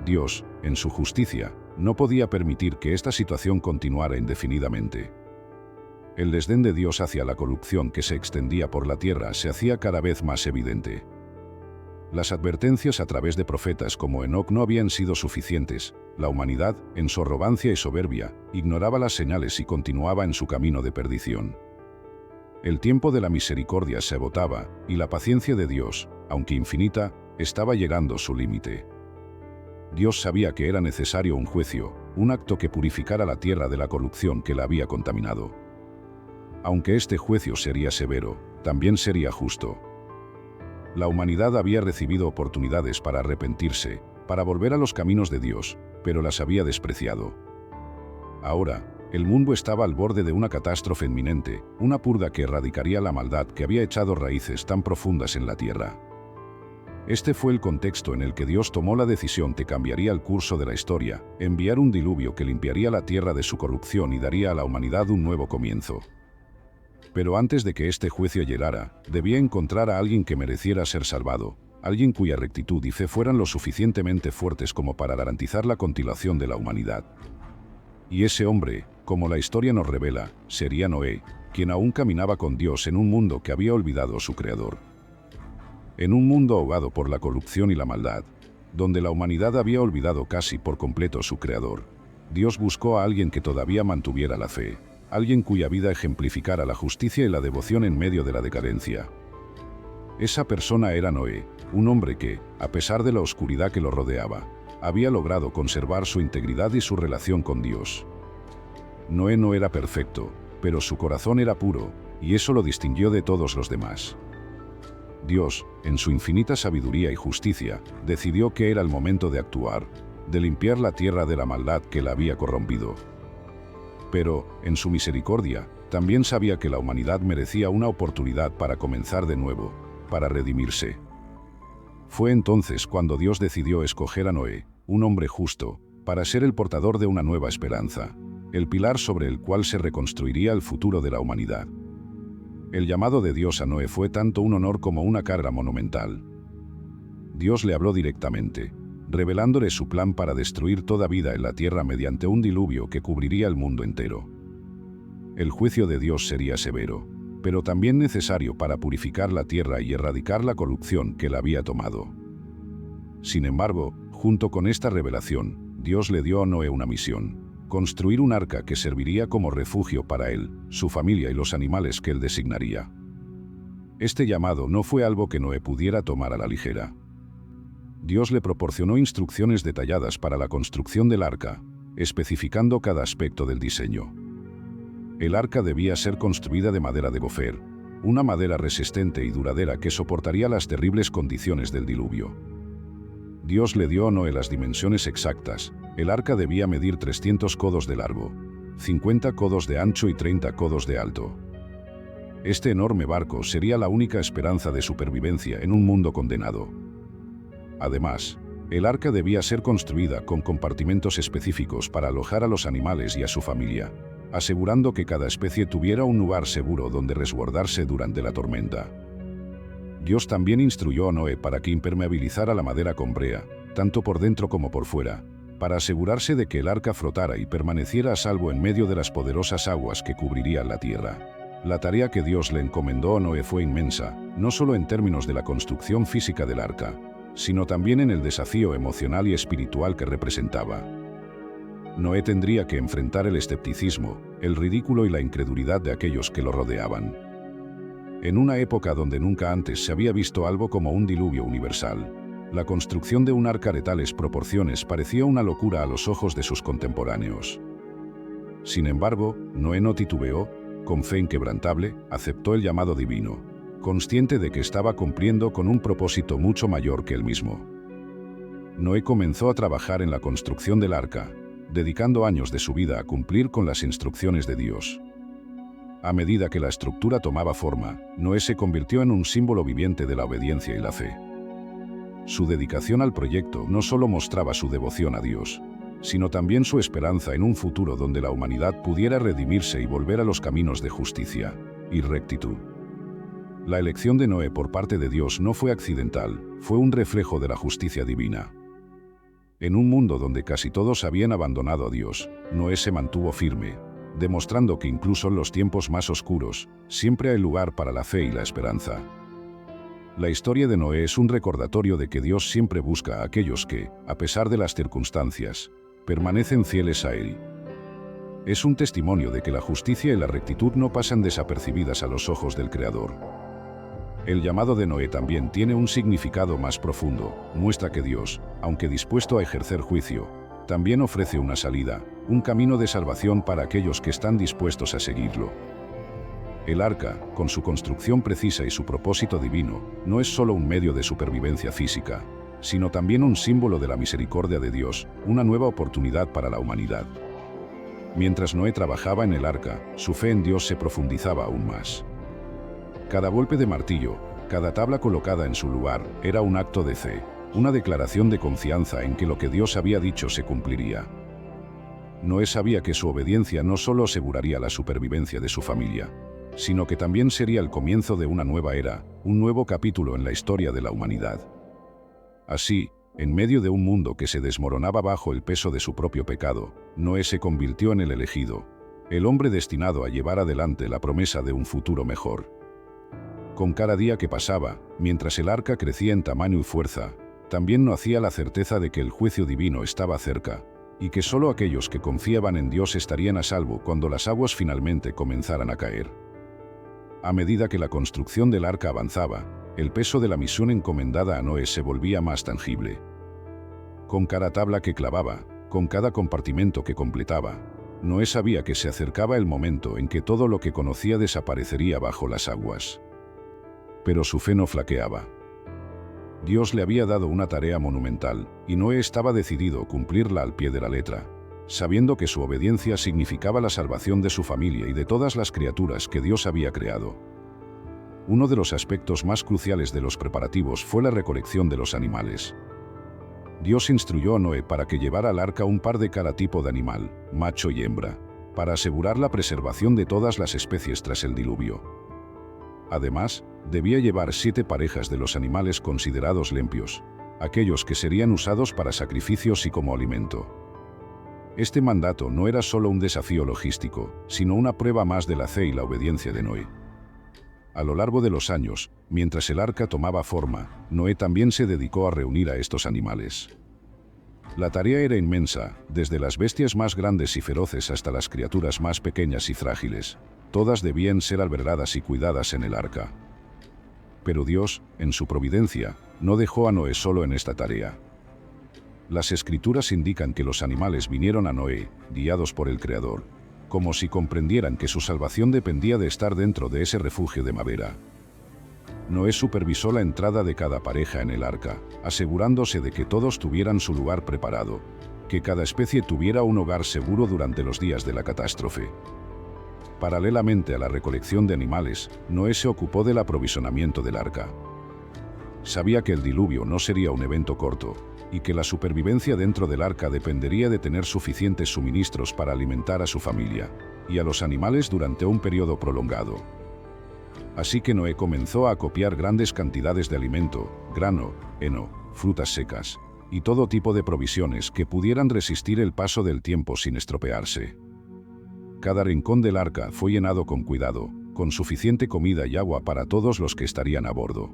A: Dios, en su justicia, no podía permitir que esta situación continuara indefinidamente. El desdén de Dios hacia la corrupción que se extendía por la tierra se hacía cada vez más evidente. Las advertencias a través de profetas como Enoc no habían sido suficientes. La humanidad, en su arrogancia y soberbia, ignoraba las señales y continuaba en su camino de perdición. El tiempo de la misericordia se agotaba, y la paciencia de Dios, aunque infinita, estaba llegando a su límite. Dios sabía que era necesario un juicio, un acto que purificara la tierra de la corrupción que la había contaminado. Aunque este juicio sería severo, también sería justo. La humanidad había recibido oportunidades para arrepentirse, para volver a los caminos de Dios, pero las había despreciado. Ahora, el mundo estaba al borde de una catástrofe inminente, una purga que erradicaría la maldad que había echado raíces tan profundas en la tierra. Este fue el contexto en el que Dios tomó la decisión que cambiaría el curso de la historia, enviar un diluvio que limpiaría la tierra de su corrupción y daría a la humanidad un nuevo comienzo. Pero antes de que este juicio llegara, debía encontrar a alguien que mereciera ser salvado, alguien cuya rectitud y fe fueran lo suficientemente fuertes como para garantizar la continuación de la humanidad. Y ese hombre, como la historia nos revela, sería Noé, quien aún caminaba con Dios en un mundo que había olvidado a su Creador. En un mundo ahogado por la corrupción y la maldad, donde la humanidad había olvidado casi por completo a su Creador, Dios buscó a alguien que todavía mantuviera la fe, alguien cuya vida ejemplificara la justicia y la devoción en medio de la decadencia. Esa persona era Noé, un hombre que, a pesar de la oscuridad que lo rodeaba, había logrado conservar su integridad y su relación con Dios. Noé no era perfecto, pero su corazón era puro, y eso lo distinguió de todos los demás. Dios, en su infinita sabiduría y justicia, decidió que era el momento de actuar, de limpiar la tierra de la maldad que la había corrompido. Pero, en su misericordia, también sabía que la humanidad merecía una oportunidad para comenzar de nuevo, para redimirse. Fue entonces cuando Dios decidió escoger a Noé, un hombre justo, para ser el portador de una nueva esperanza, el pilar sobre el cual se reconstruiría el futuro de la humanidad. El llamado de Dios a Noé fue tanto un honor como una carga monumental. Dios le habló directamente, revelándole su plan para destruir toda vida en la tierra mediante un diluvio que cubriría el mundo entero. El juicio de Dios sería severo, pero también necesario para purificar la tierra y erradicar la corrupción que la había tomado. Sin embargo, junto con esta revelación, Dios le dio a Noé una misión: construir un arca que serviría como refugio para él, su familia y los animales que él designaría. Este llamado no fue algo que Noé pudiera tomar a la ligera. Dios le proporcionó instrucciones detalladas para la construcción del arca, especificando cada aspecto del diseño. El arca debía ser construida de madera de gofer, una madera resistente y duradera que soportaría las terribles condiciones del diluvio. Dios le dio a Noé las dimensiones exactas. El arca debía medir 300 codos de largo, 50 codos de ancho y 30 codos de alto. Este enorme barco sería la única esperanza de supervivencia en un mundo condenado. Además, el arca debía ser construida con compartimentos específicos para alojar a los animales y a su familia, asegurando que cada especie tuviera un lugar seguro donde resguardarse durante la tormenta. Dios también instruyó a Noé para que impermeabilizara la madera con brea, tanto por dentro como por fuera, para asegurarse de que el arca flotara y permaneciera a salvo en medio de las poderosas aguas que cubrirían la tierra. La tarea que Dios le encomendó a Noé fue inmensa, no solo en términos de la construcción física del arca, sino también en el desafío emocional y espiritual que representaba. Noé tendría que enfrentar el escepticismo, el ridículo y la incredulidad de aquellos que lo rodeaban. En una época donde nunca antes se había visto algo como un diluvio universal, la construcción de un arca de tales proporciones parecía una locura a los ojos de sus contemporáneos. Sin embargo, Noé no titubeó, con fe inquebrantable, aceptó el llamado divino, consciente de que estaba cumpliendo con un propósito mucho mayor que él mismo. Noé comenzó a trabajar en la construcción del arca, dedicando años de su vida a cumplir con las instrucciones de Dios. A medida que la estructura tomaba forma, Noé se convirtió en un símbolo viviente de la obediencia y la fe. Su dedicación al proyecto no solo mostraba su devoción a Dios, sino también su esperanza en un futuro donde la humanidad pudiera redimirse y volver a los caminos de justicia y rectitud. La elección de Noé por parte de Dios no fue accidental, fue un reflejo de la justicia divina. En un mundo donde casi todos habían abandonado a Dios, Noé se mantuvo firme, demostrando que incluso en los tiempos más oscuros, siempre hay lugar para la fe y la esperanza. La historia de Noé es un recordatorio de que Dios siempre busca a aquellos que, a pesar de las circunstancias, permanecen fieles a Él. Es un testimonio de que la justicia y la rectitud no pasan desapercibidas a los ojos del Creador. El llamado de Noé también tiene un significado más profundo. Muestra que Dios, aunque dispuesto a ejercer juicio, también ofrece una salida, un camino de salvación para aquellos que están dispuestos a seguirlo. El arca, con su construcción precisa y su propósito divino, no es solo un medio de supervivencia física, sino también un símbolo de la misericordia de Dios, una nueva oportunidad para la humanidad. Mientras Noé trabajaba en el arca, su fe en Dios se profundizaba aún más. Cada golpe de martillo, cada tabla colocada en su lugar, era un acto de fe, una declaración de confianza en que lo que Dios había dicho se cumpliría. Noé sabía que su obediencia no solo aseguraría la supervivencia de su familia, sino que también sería el comienzo de una nueva era, un nuevo capítulo en la historia de la humanidad. Así, en medio de un mundo que se desmoronaba bajo el peso de su propio pecado, Noé se convirtió en el elegido, el hombre destinado a llevar adelante la promesa de un futuro mejor. Con cada día que pasaba, mientras el arca crecía en tamaño y fuerza, también nacía la certeza de que el juicio divino estaba cerca, y que solo aquellos que confiaban en Dios estarían a salvo cuando las aguas finalmente comenzaran a caer. A medida que la construcción del arca avanzaba, el peso de la misión encomendada a Noé se volvía más tangible. Con cada tabla que clavaba, con cada compartimento que completaba, Noé sabía que se acercaba el momento en que todo lo que conocía desaparecería bajo las aguas. Pero su fe no flaqueaba. Dios le había dado una tarea monumental, y Noé estaba decidido a cumplirla al pie de la letra, sabiendo que su obediencia significaba la salvación de su familia y de todas las criaturas que Dios había creado. Uno de los aspectos más cruciales de los preparativos fue la recolección de los animales. Dios instruyó a Noé para que llevara al arca un par de cada tipo de animal, macho y hembra, para asegurar la preservación de todas las especies tras el diluvio. Además, debía llevar 7 parejas de los animales considerados limpios, aquellos que serían usados para sacrificios y como alimento. Este mandato no era solo un desafío logístico, sino una prueba más de la fe y la obediencia de Noé. A lo largo de los años, mientras el arca tomaba forma, Noé también se dedicó a reunir a estos animales. La tarea era inmensa, desde las bestias más grandes y feroces hasta las criaturas más pequeñas y frágiles. Todas debían ser albergadas y cuidadas en el arca. Pero Dios, en su providencia, no dejó a Noé solo en esta tarea. Las Escrituras indican que los animales vinieron a Noé, guiados por el Creador, como si comprendieran que su salvación dependía de estar dentro de ese refugio de madera. Noé supervisó la entrada de cada pareja en el arca, asegurándose de que todos tuvieran su lugar preparado, que cada especie tuviera un hogar seguro durante los días de la catástrofe. Paralelamente a la recolección de animales, Noé se ocupó del aprovisionamiento del arca. Sabía que el diluvio no sería un evento corto, y que la supervivencia dentro del arca dependería de tener suficientes suministros para alimentar a su familia y a los animales durante un periodo prolongado. Así que Noé comenzó a acopiar grandes cantidades de alimento, grano, heno, frutas secas, y todo tipo de provisiones que pudieran resistir el paso del tiempo sin estropearse. Cada rincón del arca fue llenado con cuidado, con suficiente comida y agua para todos los que estarían a bordo.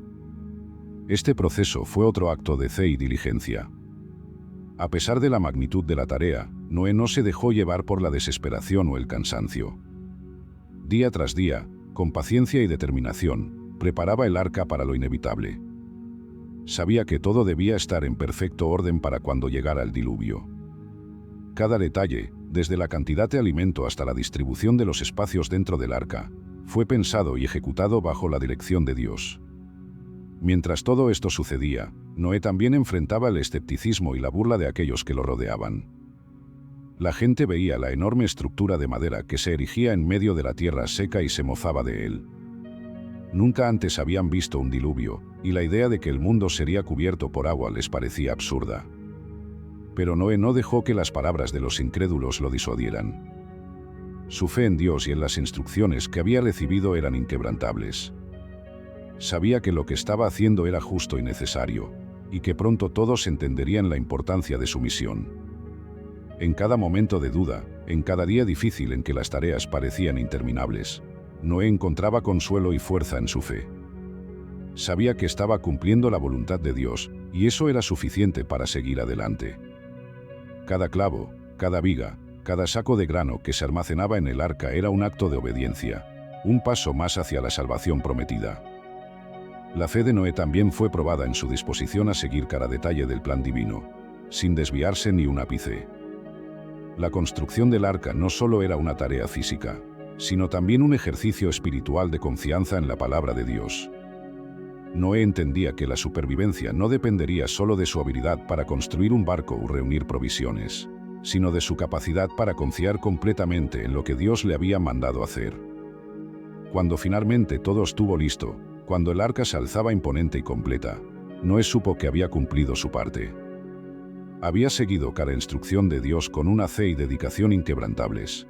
A: Este proceso fue otro acto de fe y diligencia. A pesar de la magnitud de la tarea, Noé no se dejó llevar por la desesperación o el cansancio. Día tras día, con paciencia y determinación, preparaba el arca para lo inevitable. Sabía que todo debía estar en perfecto orden para cuando llegara el diluvio. Cada detalle, desde la cantidad de alimento hasta la distribución de los espacios dentro del arca, fue pensado y ejecutado bajo la dirección de Dios. Mientras todo esto sucedía, Noé también enfrentaba el escepticismo y la burla de aquellos que lo rodeaban. La gente veía la enorme estructura de madera que se erigía en medio de la tierra seca y se mofaba de él. Nunca antes habían visto un diluvio, y la idea de que el mundo sería cubierto por agua les parecía absurda. Pero Noé no dejó que las palabras de los incrédulos lo disuadieran. Su fe en Dios y en las instrucciones que había recibido eran inquebrantables. Sabía que lo que estaba haciendo era justo y necesario, y que pronto todos entenderían la importancia de su misión. En cada momento de duda, en cada día difícil en que las tareas parecían interminables, Noé encontraba consuelo y fuerza en su fe. sabía que estaba cumpliendo la voluntad de Dios, y eso era suficiente para seguir adelante. Cada clavo, cada viga, cada saco de grano que se almacenaba en el arca era un acto de obediencia, un paso más hacia la salvación prometida. La fe de Noé también fue probada en su disposición a seguir cada detalle del plan divino, sin desviarse ni un ápice. La construcción del arca no solo era una tarea física, sino también un ejercicio espiritual de confianza en la palabra de Dios. Noé entendía que la supervivencia no dependería solo de su habilidad para construir un barco o reunir provisiones, sino de su capacidad para confiar completamente en lo que Dios le había mandado hacer. Cuando finalmente todo estuvo listo, cuando el arca se alzaba imponente y completa, Noé supo que había cumplido su parte. Había seguido cada instrucción de Dios con una fe y dedicación inquebrantables.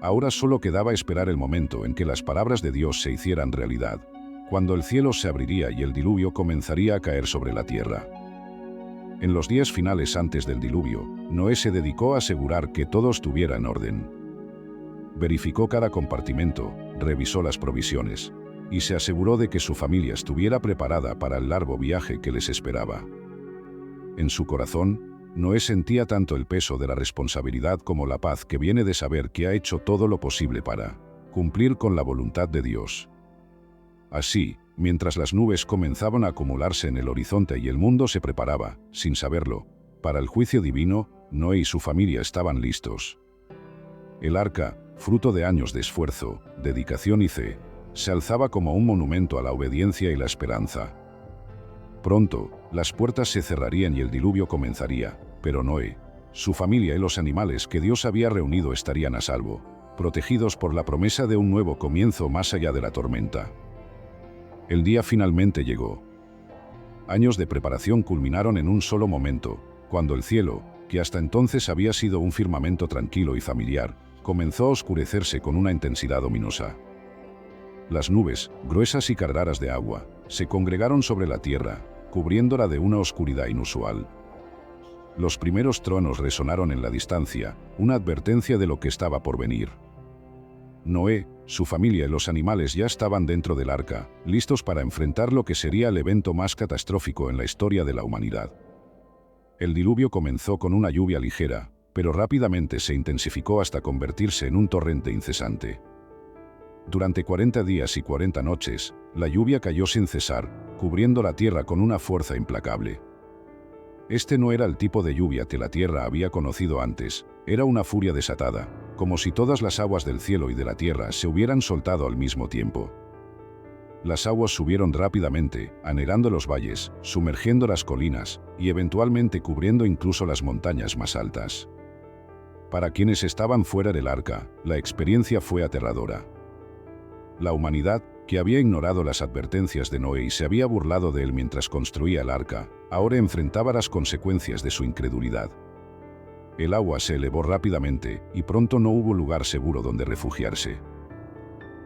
A: Ahora solo quedaba esperar el momento en que las palabras de Dios se hicieran realidad, cuando el cielo se abriría y el diluvio comenzaría a caer sobre la tierra. En los días finales antes del diluvio, Noé se dedicó a asegurar que todo estuviera en orden. Verificó cada compartimento, revisó las provisiones, y se aseguró de que su familia estuviera preparada para el largo viaje que les esperaba. En su corazón, Noé sentía tanto el peso de la responsabilidad como la paz que viene de saber que ha hecho todo lo posible para cumplir con la voluntad de Dios. Así, mientras las nubes comenzaban a acumularse en el horizonte y el mundo se preparaba, sin saberlo, para el juicio divino, Noé y su familia estaban listos. El arca, fruto de años de esfuerzo, dedicación y fe, se alzaba como un monumento a la obediencia y la esperanza. Pronto, las puertas se cerrarían y el diluvio comenzaría, pero Noé, su familia y los animales que Dios había reunido estarían a salvo, protegidos por la promesa de un nuevo comienzo más allá de la tormenta. El día finalmente llegó. Años de preparación culminaron en un solo momento, cuando el cielo, que hasta entonces había sido un firmamento tranquilo y familiar, comenzó a oscurecerse con una intensidad ominosa. Las nubes, gruesas y cargadas de agua, se congregaron sobre la tierra, cubriéndola de una oscuridad inusual. Los primeros truenos resonaron en la distancia, una advertencia de lo que estaba por venir. Noé, su familia y los animales ya estaban dentro del arca, listos para enfrentar lo que sería el evento más catastrófico en la historia de la humanidad. El diluvio comenzó con una lluvia ligera, pero rápidamente se intensificó hasta convertirse en un torrente incesante. Durante 40 días y 40 noches, la lluvia cayó sin cesar, cubriendo la tierra con una fuerza implacable. Este no era el tipo de lluvia que la tierra había conocido antes, era una furia desatada, como si todas las aguas del cielo y de la tierra se hubieran soltado al mismo tiempo. Las aguas subieron rápidamente, anegando los valles, sumergiendo las colinas, y eventualmente cubriendo incluso las montañas más altas. Para quienes estaban fuera del arca, la experiencia fue aterradora. La humanidad, que había ignorado las advertencias de Noé y se había burlado de él mientras construía el arca, ahora enfrentaba las consecuencias de su incredulidad. El agua se elevó rápidamente, y pronto no hubo lugar seguro donde refugiarse.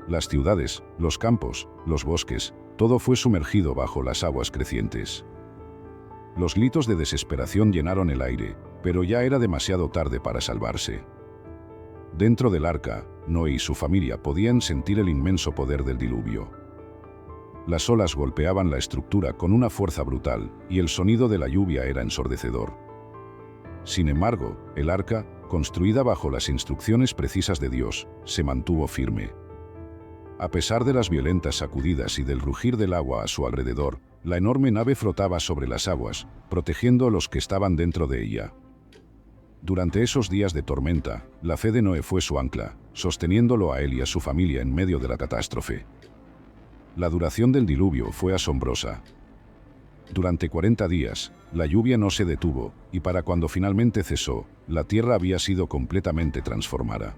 A: Las ciudades, los campos, los bosques, todo fue sumergido bajo las aguas crecientes. Los gritos de desesperación llenaron el aire, pero ya era demasiado tarde para salvarse. Dentro del arca, Noé y su familia podían sentir el inmenso poder del diluvio. Las olas golpeaban la estructura con una fuerza brutal, y el sonido de la lluvia era ensordecedor. Sin embargo, el arca, construida bajo las instrucciones precisas de Dios, se mantuvo firme. A pesar de las violentas sacudidas y del rugir del agua a su alrededor, la enorme nave flotaba sobre las aguas, protegiendo a los que estaban dentro de ella. Durante esos días de tormenta, la fe de Noé fue su ancla, sosteniéndolo a él y a su familia en medio de la catástrofe. La duración del diluvio fue asombrosa. Durante 40 días, la lluvia no se detuvo, y para cuando finalmente cesó, la tierra había sido completamente transformada.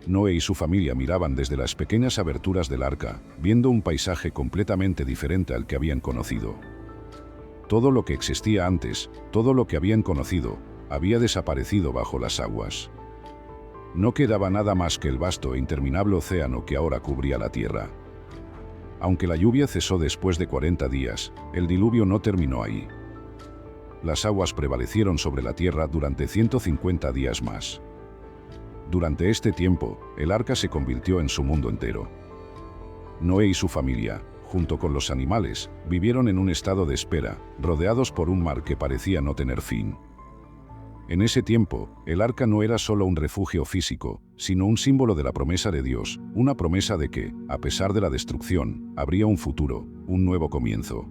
A: Noé y su familia miraban desde las pequeñas aberturas del arca, viendo un paisaje completamente diferente al que habían conocido. Todo lo que existía antes, todo lo que habían conocido, había desaparecido bajo las aguas. No quedaba nada más que el vasto e interminable océano que ahora cubría la tierra. Aunque la lluvia cesó después de 40 días, el diluvio no terminó ahí. Las aguas prevalecieron sobre la tierra durante 150 días más. Durante este tiempo, el arca se convirtió en su mundo entero. Noé y su familia, junto con los animales, vivieron en un estado de espera, rodeados por un mar que parecía no tener fin. En ese tiempo, el arca no era solo un refugio físico, sino un símbolo de la promesa de Dios, una promesa de que, a pesar de la destrucción, habría un futuro, un nuevo comienzo.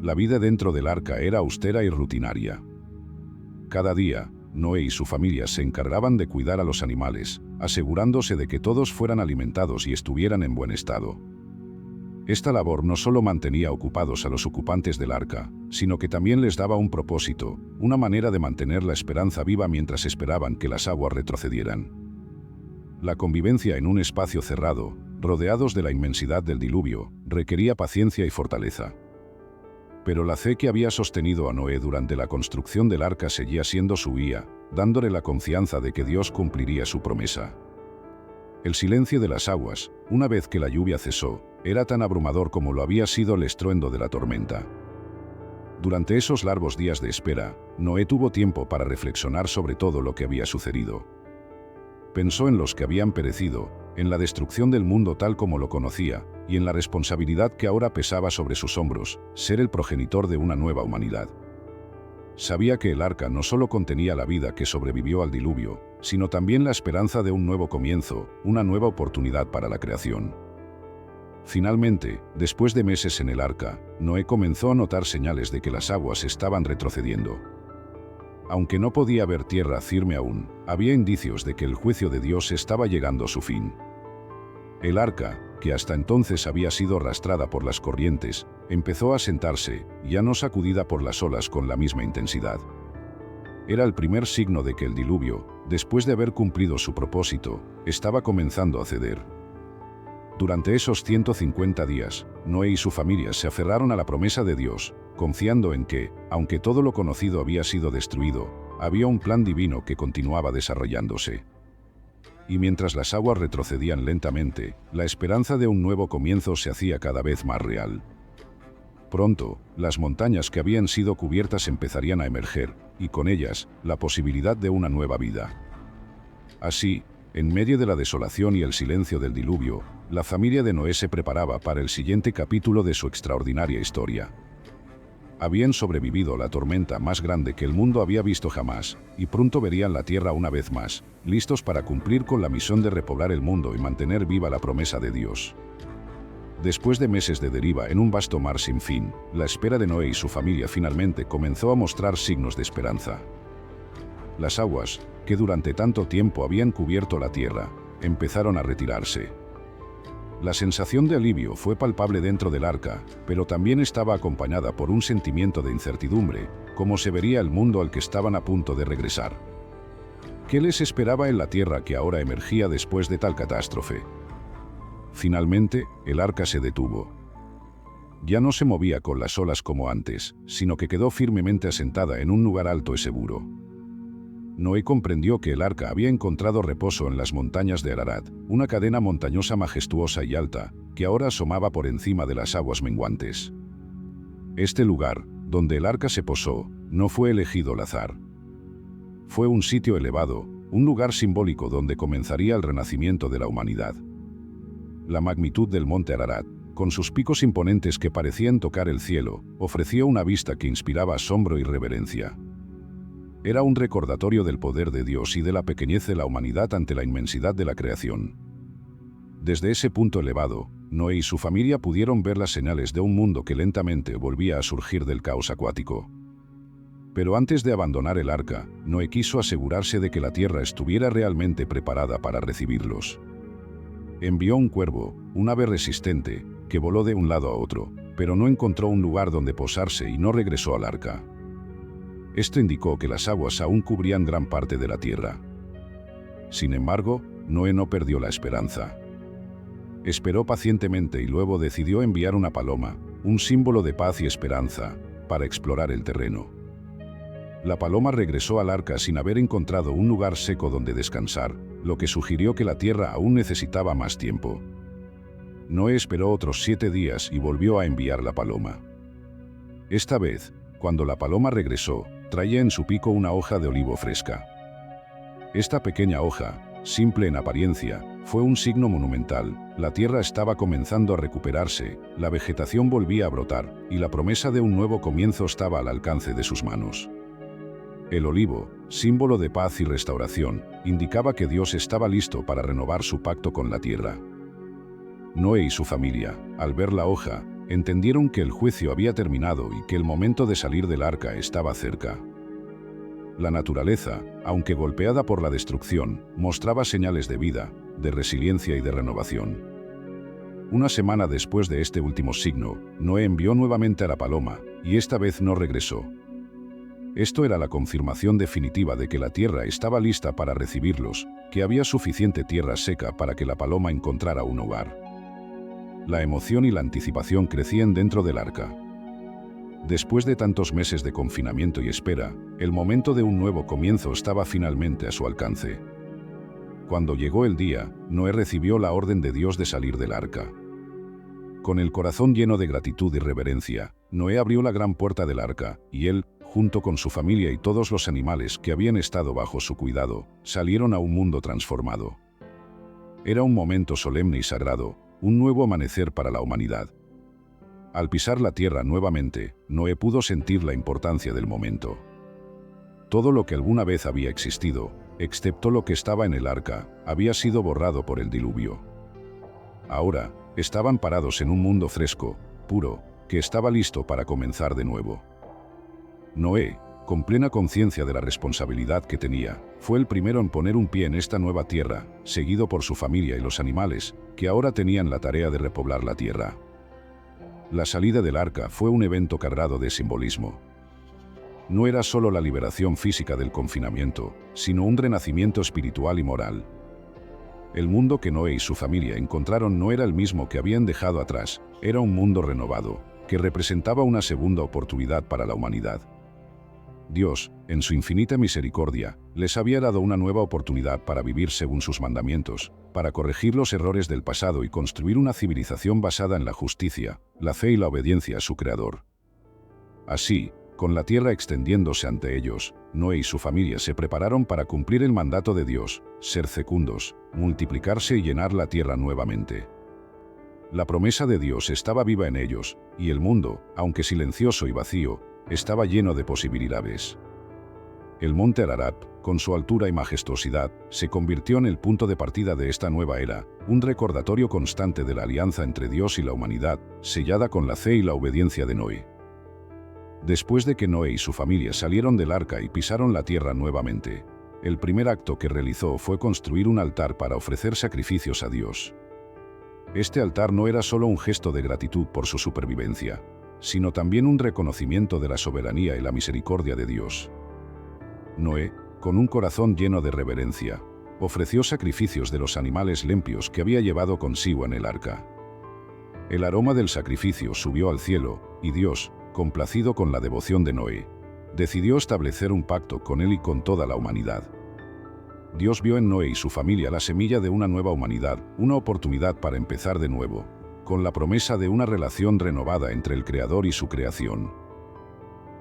A: La vida dentro del arca era austera y rutinaria. Cada día, Noé y su familia se encargaban de cuidar a los animales, asegurándose de que todos fueran alimentados y estuvieran en buen estado. Esta labor no solo mantenía ocupados a los ocupantes del arca, sino que también les daba un propósito, una manera de mantener la esperanza viva mientras esperaban que las aguas retrocedieran. La convivencia en un espacio cerrado, rodeados de la inmensidad del diluvio, requería paciencia y fortaleza. Pero la fe que había sostenido a Noé durante la construcción del arca seguía siendo su guía, dándole la confianza de que Dios cumpliría su promesa. El silencio de las aguas, una vez que la lluvia cesó, era tan abrumador como lo había sido el estruendo de la tormenta. Durante esos largos días de espera, Noé tuvo tiempo para reflexionar sobre todo lo que había sucedido. Pensó en los que habían perecido, en la destrucción del mundo tal como lo conocía, y en la responsabilidad que ahora pesaba sobre sus hombros, ser el progenitor de una nueva humanidad. Sabía que el arca no solo contenía la vida que sobrevivió al diluvio, sino también la esperanza de un nuevo comienzo, una nueva oportunidad para la creación. Finalmente, después de meses en el arca, Noé comenzó a notar señales de que las aguas estaban retrocediendo. Aunque no podía ver tierra firme aún, había indicios de que el juicio de Dios estaba llegando a su fin. El arca, que hasta entonces había sido arrastrada por las corrientes, empezó a sentarse, ya no sacudida por las olas con la misma intensidad. Era el primer signo de que el diluvio, después de haber cumplido su propósito, estaba comenzando a ceder. Durante esos 150 días, Noé y su familia se aferraron a la promesa de Dios, confiando en que, aunque todo lo conocido había sido destruido, había un plan divino que continuaba desarrollándose. Y mientras las aguas retrocedían lentamente, la esperanza de un nuevo comienzo se hacía cada vez más real. Pronto, las montañas que habían sido cubiertas empezarían a emerger, y con ellas, la posibilidad de una nueva vida. Así, en medio de la desolación y el silencio del diluvio, la familia de Noé se preparaba para el siguiente capítulo de su extraordinaria historia. Habían sobrevivido a la tormenta más grande que el mundo había visto jamás, y pronto verían la tierra una vez más, listos para cumplir con la misión de repoblar el mundo y mantener viva la promesa de Dios. Después de meses de deriva en un vasto mar sin fin, la espera de Noé y su familia finalmente comenzó a mostrar signos de esperanza. Las aguas, que durante tanto tiempo habían cubierto la tierra, empezaron a retirarse. La sensación de alivio fue palpable dentro del arca, pero también estaba acompañada por un sentimiento de incertidumbre, como se vería el mundo al que estaban a punto de regresar. ¿Qué les esperaba en la tierra que ahora emergía después de tal catástrofe? Finalmente, el arca se detuvo. Ya no se movía con las olas como antes, sino que quedó firmemente asentada en un lugar alto y seguro. Noé comprendió que el arca había encontrado reposo en las montañas de Ararat, una cadena montañosa majestuosa y alta, que ahora asomaba por encima de las aguas menguantes. Este lugar, donde el arca se posó, no fue elegido al azar. Fue un sitio elevado, un lugar simbólico donde comenzaría el renacimiento de la humanidad. La magnitud del monte Ararat, con sus picos imponentes que parecían tocar el cielo, ofreció una vista que inspiraba asombro y reverencia. Era un recordatorio del poder de Dios y de la pequeñez de la humanidad ante la inmensidad de la creación. Desde ese punto elevado, Noé y su familia pudieron ver las señales de un mundo que lentamente volvía a surgir del caos acuático. Pero antes de abandonar el arca, Noé quiso asegurarse de que la tierra estuviera realmente preparada para recibirlos. Envió un cuervo, un ave resistente, que voló de un lado a otro, pero no encontró un lugar donde posarse y no regresó al arca. Esto indicó que las aguas aún cubrían gran parte de la tierra. Sin embargo, Noé no perdió la esperanza. Esperó pacientemente y luego decidió enviar una paloma, un símbolo de paz y esperanza, para explorar el terreno. La paloma regresó al arca sin haber encontrado un lugar seco donde descansar, lo que sugirió que la tierra aún necesitaba más tiempo. Noé esperó otros 7 días y volvió a enviar la paloma. Esta vez, cuando la paloma regresó, traía en su pico una hoja de olivo fresca. Esta pequeña hoja, simple en apariencia, fue un signo monumental, La tierra estaba comenzando a recuperarse, la vegetación volvía a brotar, y la promesa de un nuevo comienzo estaba al alcance de sus manos. El olivo, símbolo de paz y restauración, indicaba que Dios estaba listo para renovar su pacto con la tierra. Noé y su familia, al ver la hoja, entendieron que el juicio había terminado y que el momento de salir del arca estaba cerca. La naturaleza, aunque golpeada por la destrucción, mostraba señales de vida, de resiliencia y de renovación. Una semana después de este último signo, Noé envió nuevamente a la paloma, y esta vez no regresó. Esto era la confirmación definitiva de que la tierra estaba lista para recibirlos, que había suficiente tierra seca para que la paloma encontrara un hogar. La emoción y la anticipación crecían dentro del arca. Después de tantos meses de confinamiento y espera, el momento de un nuevo comienzo estaba finalmente a su alcance. Cuando llegó el día, Noé recibió la orden de Dios de salir del arca. Con el corazón lleno de gratitud y reverencia, Noé abrió la gran puerta del arca, y él, junto con su familia y todos los animales que habían estado bajo su cuidado, salieron a un mundo transformado. Era un momento solemne y sagrado, un nuevo amanecer para la humanidad. Al pisar la tierra nuevamente, Noé pudo sentir la importancia del momento. Todo lo que alguna vez había existido, excepto lo que estaba en el arca, había sido borrado por el diluvio. Ahora, estaban parados en un mundo fresco, puro, que estaba listo para comenzar de nuevo. Noé, con plena conciencia de la responsabilidad que tenía, fue el primero en poner un pie en esta nueva tierra, seguido por su familia y los animales, que ahora tenían la tarea de repoblar la tierra. La salida del arca fue un evento cargado de simbolismo. No era solo la liberación física del confinamiento, sino un renacimiento espiritual y moral. El mundo que Noé y su familia encontraron no era el mismo que habían dejado atrás, era un mundo renovado, que representaba una segunda oportunidad para la humanidad. Dios, en su infinita misericordia, les había dado una nueva oportunidad para vivir según sus mandamientos, para corregir los errores del pasado y construir una civilización basada en la justicia, la fe y la obediencia a su Creador. Así, con la tierra extendiéndose ante ellos, Noé y su familia se prepararon para cumplir el mandato de Dios, ser fecundos, multiplicarse y llenar la tierra nuevamente. La promesa de Dios estaba viva en ellos, y el mundo, aunque silencioso y vacío, estaba lleno de posibilidades. El monte Ararat, con su altura y majestuosidad, se convirtió en el punto de partida de esta nueva era, un recordatorio constante de la alianza entre Dios y la humanidad, sellada con la fe y la obediencia de Noé. Después de que Noé y su familia salieron del arca y pisaron la tierra nuevamente, el primer acto que realizó fue construir un altar para ofrecer sacrificios a Dios. Este altar no era solo un gesto de gratitud por su supervivencia, sino también un reconocimiento de la soberanía y la misericordia de Dios. Noé, con un corazón lleno de reverencia, ofreció sacrificios de los animales limpios que había llevado consigo en el arca. El aroma del sacrificio subió al cielo, y Dios, complacido con la devoción de Noé, decidió establecer un pacto con él y con toda la humanidad. Dios vio en Noé y su familia la semilla de una nueva humanidad, una oportunidad para empezar de nuevo, con la promesa de una relación renovada entre el Creador y su creación.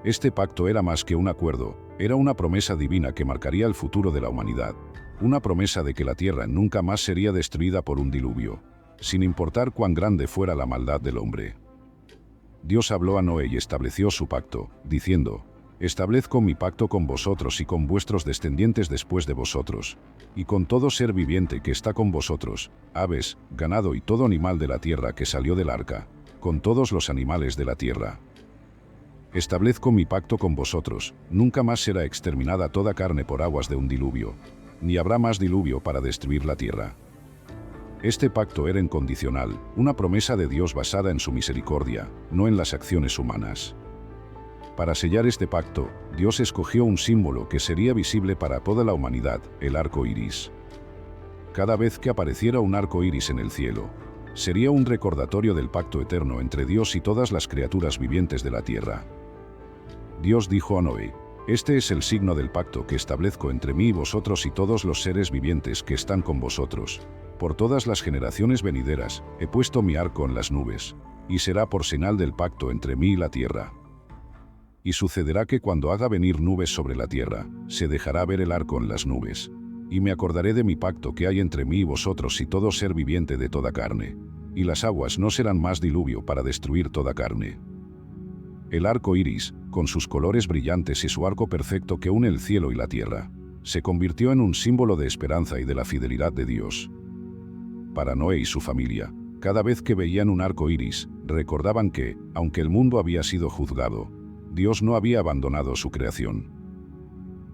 A: Este pacto era más que un acuerdo, era una promesa divina que marcaría el futuro de la humanidad, una promesa de que la tierra nunca más sería destruida por un diluvio, sin importar cuán grande fuera la maldad del hombre. Dios habló a Noé y estableció su pacto, diciendo: «Establezco mi pacto con vosotros y con vuestros descendientes después de vosotros, y con todo ser viviente que está con vosotros, aves, ganado y todo animal de la tierra que salió del arca, con todos los animales de la tierra. Establezco mi pacto con vosotros, nunca más será exterminada toda carne por aguas de un diluvio, ni habrá más diluvio para destruir la tierra». Este pacto era incondicional, una promesa de Dios basada en su misericordia, no en las acciones humanas. Para sellar este pacto, Dios escogió un símbolo que sería visible para toda la humanidad, el arco iris. Cada vez que apareciera un arco iris en el cielo, sería un recordatorio del pacto eterno entre Dios y todas las criaturas vivientes de la tierra. Dios dijo a Noé: «Este es el signo del pacto que establezco entre mí y vosotros y todos los seres vivientes que están con vosotros. Por todas las generaciones venideras, he puesto mi arco en las nubes, y será por señal del pacto entre mí y la tierra. Y sucederá que cuando haga venir nubes sobre la tierra, se dejará ver el arco en las nubes. y me acordaré de mi pacto que hay entre mí y vosotros y todo ser viviente de toda carne. Y las aguas no serán más diluvio para destruir toda carne. El arco iris, con sus colores brillantes y su arco perfecto que une el cielo y la tierra, se convirtió en un símbolo de esperanza y de la fidelidad de Dios. Para Noé y su familia, cada vez que veían un arco iris, recordaban que, aunque el mundo había sido juzgado, Dios no había abandonado su creación.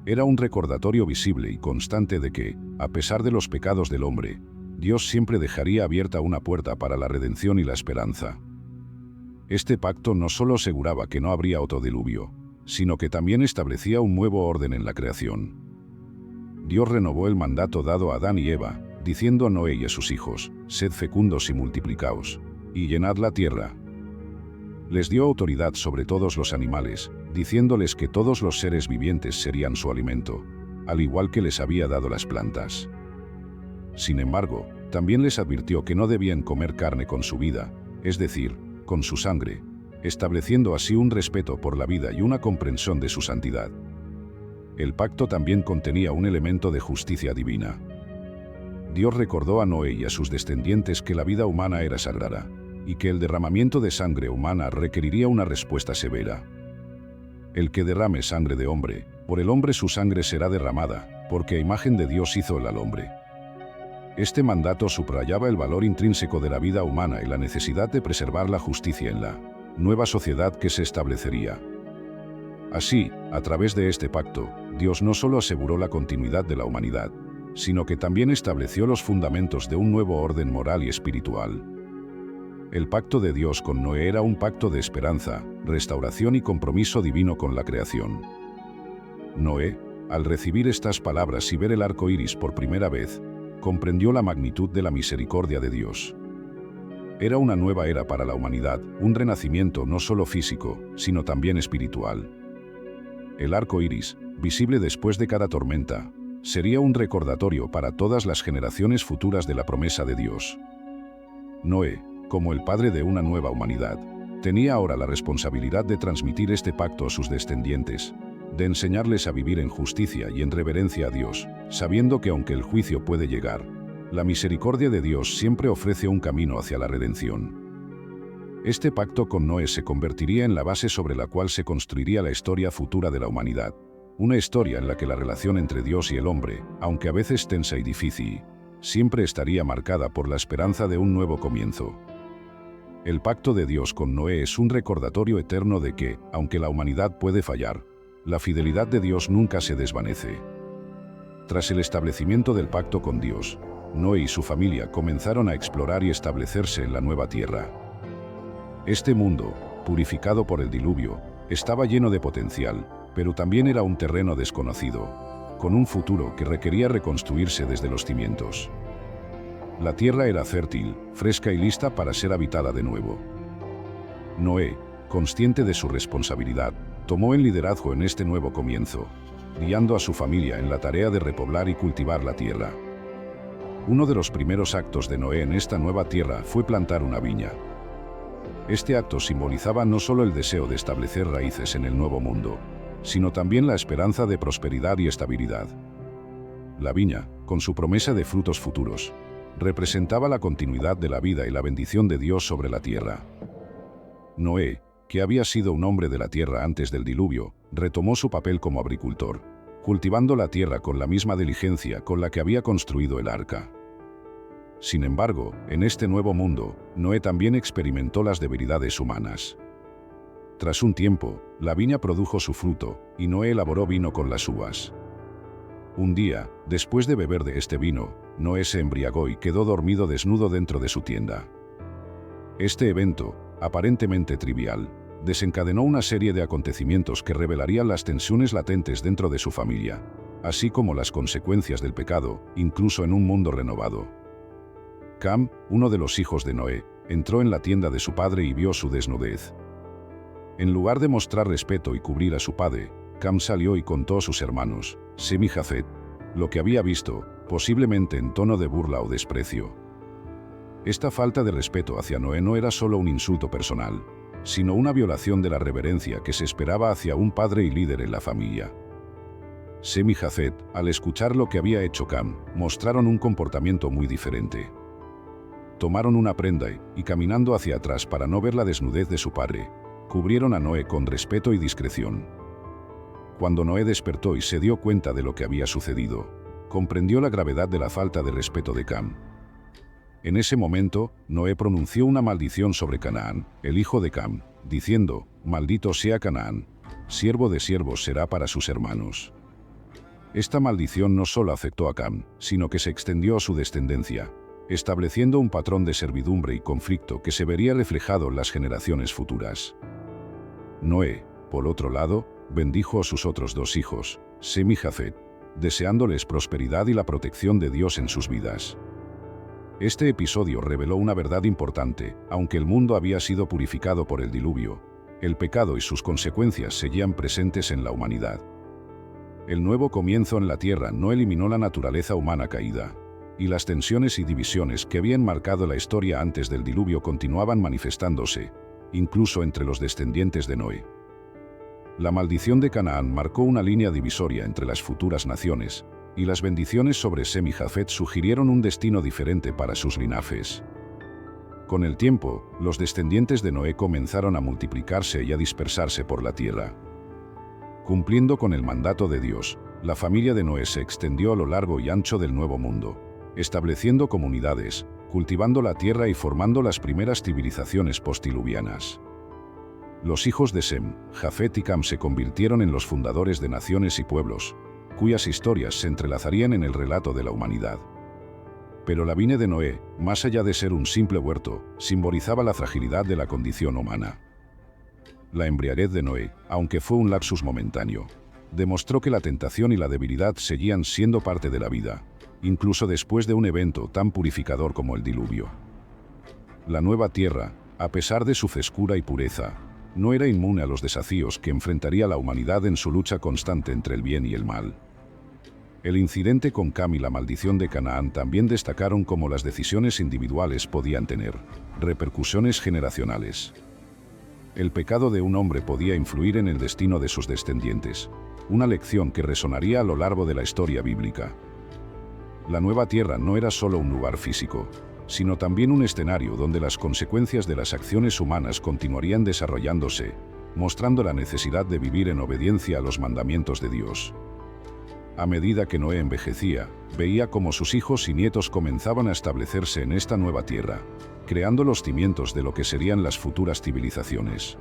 A: Era un recordatorio visible y constante de que, a pesar de los pecados del hombre, Dios siempre dejaría abierta una puerta para la redención y la esperanza. Este pacto no solo aseguraba que no habría otro diluvio, sino que también establecía un nuevo orden en la creación. Dios renovó el mandato dado a Adán y Eva, diciendo a Noé y a sus hijos: «Sed fecundos y multiplicaos, y llenad la tierra». Les dio autoridad sobre todos los animales, diciéndoles que todos los seres vivientes serían su alimento, al igual que les había dado las plantas. Sin embargo, también les advirtió que no debían comer carne con su vida, es decir, con su sangre, estableciendo así un respeto por la vida y una comprensión de su santidad. El pacto también contenía un elemento de justicia divina. Dios recordó a Noé y a sus descendientes que la vida humana era sagrada, y que el derramamiento de sangre humana requeriría una respuesta severa. El que derrame sangre de hombre, por el hombre su sangre será derramada, porque a imagen de Dios hizo él al hombre. Este mandato subrayaba el valor intrínseco de la vida humana y la necesidad de preservar la justicia en la nueva sociedad que se establecería. Así, a través de este pacto, Dios no solo aseguró la continuidad de la humanidad, sino que también estableció los fundamentos de un nuevo orden moral y espiritual. El pacto de Dios con Noé era un pacto de esperanza, restauración y compromiso divino con la creación. Noé, al recibir estas palabras y ver el arco iris por primera vez, comprendió la magnitud de la misericordia de Dios. Era una nueva era para la humanidad, un renacimiento no solo físico, sino también espiritual. El arco iris, visible después de cada tormenta, sería un recordatorio para todas las generaciones futuras de la promesa de Dios. Noé, como el padre de una nueva humanidad, tenía ahora la responsabilidad de transmitir este pacto a sus descendientes, de enseñarles a vivir en justicia y en reverencia a Dios, sabiendo que aunque el juicio puede llegar, la misericordia de Dios siempre ofrece un camino hacia la redención. Este pacto con Noé se convertiría en la base sobre la cual se construiría la historia futura de la humanidad, una historia en la que la relación entre Dios y el hombre, aunque a veces tensa y difícil, siempre estaría marcada por la esperanza de un nuevo comienzo. El pacto de Dios con Noé es un recordatorio eterno de que, aunque la humanidad puede fallar, la fidelidad de Dios nunca se desvanece. Tras el establecimiento del pacto con Dios, Noé y su familia comenzaron a explorar y establecerse en la nueva tierra. Este mundo, purificado por el diluvio, estaba lleno de potencial, pero también era un terreno desconocido, con un futuro que requería reconstruirse desde los cimientos. La tierra era fértil, fresca y lista para ser habitada de nuevo. Noé, consciente de su responsabilidad, tomó el liderazgo en este nuevo comienzo, guiando a su familia en la tarea de repoblar y cultivar la tierra. Uno de los primeros actos de Noé en esta nueva tierra fue plantar una viña. Este acto simbolizaba no solo el deseo de establecer raíces en el nuevo mundo, sino también la esperanza de prosperidad y estabilidad. La viña, con su promesa de frutos futuros, representaba la continuidad de la vida y la bendición de Dios sobre la tierra. Noé, que había sido un hombre de la tierra antes del diluvio, retomó su papel como agricultor, cultivando la tierra con la misma diligencia con la que había construido el arca. Sin embargo, en este nuevo mundo, Noé también experimentó las debilidades humanas. Tras un tiempo, la viña produjo su fruto, y Noé elaboró vino con las uvas. Un día, después de beber de este vino, Noé se embriagó y quedó dormido desnudo dentro de su tienda. Este evento, aparentemente trivial, desencadenó una serie de acontecimientos que revelarían las tensiones latentes dentro de su familia, así como las consecuencias del pecado, incluso en un mundo renovado. Cam, uno de los hijos de Noé, entró en la tienda de su padre y vio su desnudez. En lugar de mostrar respeto y cubrir a su padre, Cam salió y contó a sus hermanos, Sem y Jafet, lo que había visto, posiblemente en tono de burla o desprecio. Esta falta de respeto hacia Noé no era solo un insulto personal, sino una violación de la reverencia que se esperaba hacia un padre y líder en la familia. Sem y Jafet, al escuchar lo que había hecho Cam, mostraron un comportamiento muy diferente. Tomaron una prenda y, caminando hacia atrás para no ver la desnudez de su padre, cubrieron a Noé con respeto y discreción. Cuando Noé despertó y se dio cuenta de lo que había sucedido, comprendió la gravedad de la falta de respeto de Cam. En ese momento, Noé pronunció una maldición sobre Canaán, el hijo de Cam, diciendo: «Maldito sea Canaán, siervo de siervos será para sus hermanos». Esta maldición no solo afectó a Cam, sino que se extendió a su descendencia, estableciendo un patrón de servidumbre y conflicto que se vería reflejado en las generaciones futuras. Noé, por otro lado, bendijo a sus otros dos hijos, Sem y Jafet, deseándoles prosperidad y la protección de Dios en sus vidas. Este episodio reveló una verdad importante: aunque el mundo había sido purificado por el diluvio, el pecado y sus consecuencias seguían presentes en la humanidad. El nuevo comienzo en la tierra no eliminó la naturaleza humana caída, y las tensiones y divisiones que habían marcado la historia antes del diluvio continuaban manifestándose, incluso entre los descendientes de Noé. La maldición de Canaán marcó una línea divisoria entre las futuras naciones, y las bendiciones sobre Sem y Jafet sugirieron un destino diferente para sus linajes. Con el tiempo, los descendientes de Noé comenzaron a multiplicarse y a dispersarse por la tierra. Cumpliendo con el mandato de Dios, la familia de Noé se extendió a lo largo y ancho del Nuevo Mundo, estableciendo comunidades, cultivando la tierra y formando las primeras civilizaciones postdiluvianas. Los hijos de Sem, Jafet y Cam se convirtieron en los fundadores de naciones y pueblos, cuyas historias se entrelazarían en el relato de la humanidad. Pero la viña de Noé, más allá de ser un simple huerto, simbolizaba la fragilidad de la condición humana. La embriaguez de Noé, aunque fue un lapsus momentáneo, demostró que la tentación y la debilidad seguían siendo parte de la vida, incluso después de un evento tan purificador como el diluvio. La nueva tierra, a pesar de su frescura y pureza, no era inmune a los desafíos que enfrentaría la humanidad en su lucha constante entre el bien y el mal. El incidente con Cam y la maldición de Canaán también destacaron cómo las decisiones individuales podían tener repercusiones generacionales. El pecado de un hombre podía influir en el destino de sus descendientes, una lección que resonaría a lo largo de la historia bíblica. La nueva tierra no era solo un lugar físico, sino también un escenario donde las consecuencias de las acciones humanas continuarían desarrollándose, mostrando la necesidad de vivir en obediencia a los mandamientos de Dios. A medida que Noé envejecía, veía cómo sus hijos y nietos comenzaban a establecerse en esta nueva tierra, creando los cimientos de lo que serían las futuras civilizaciones.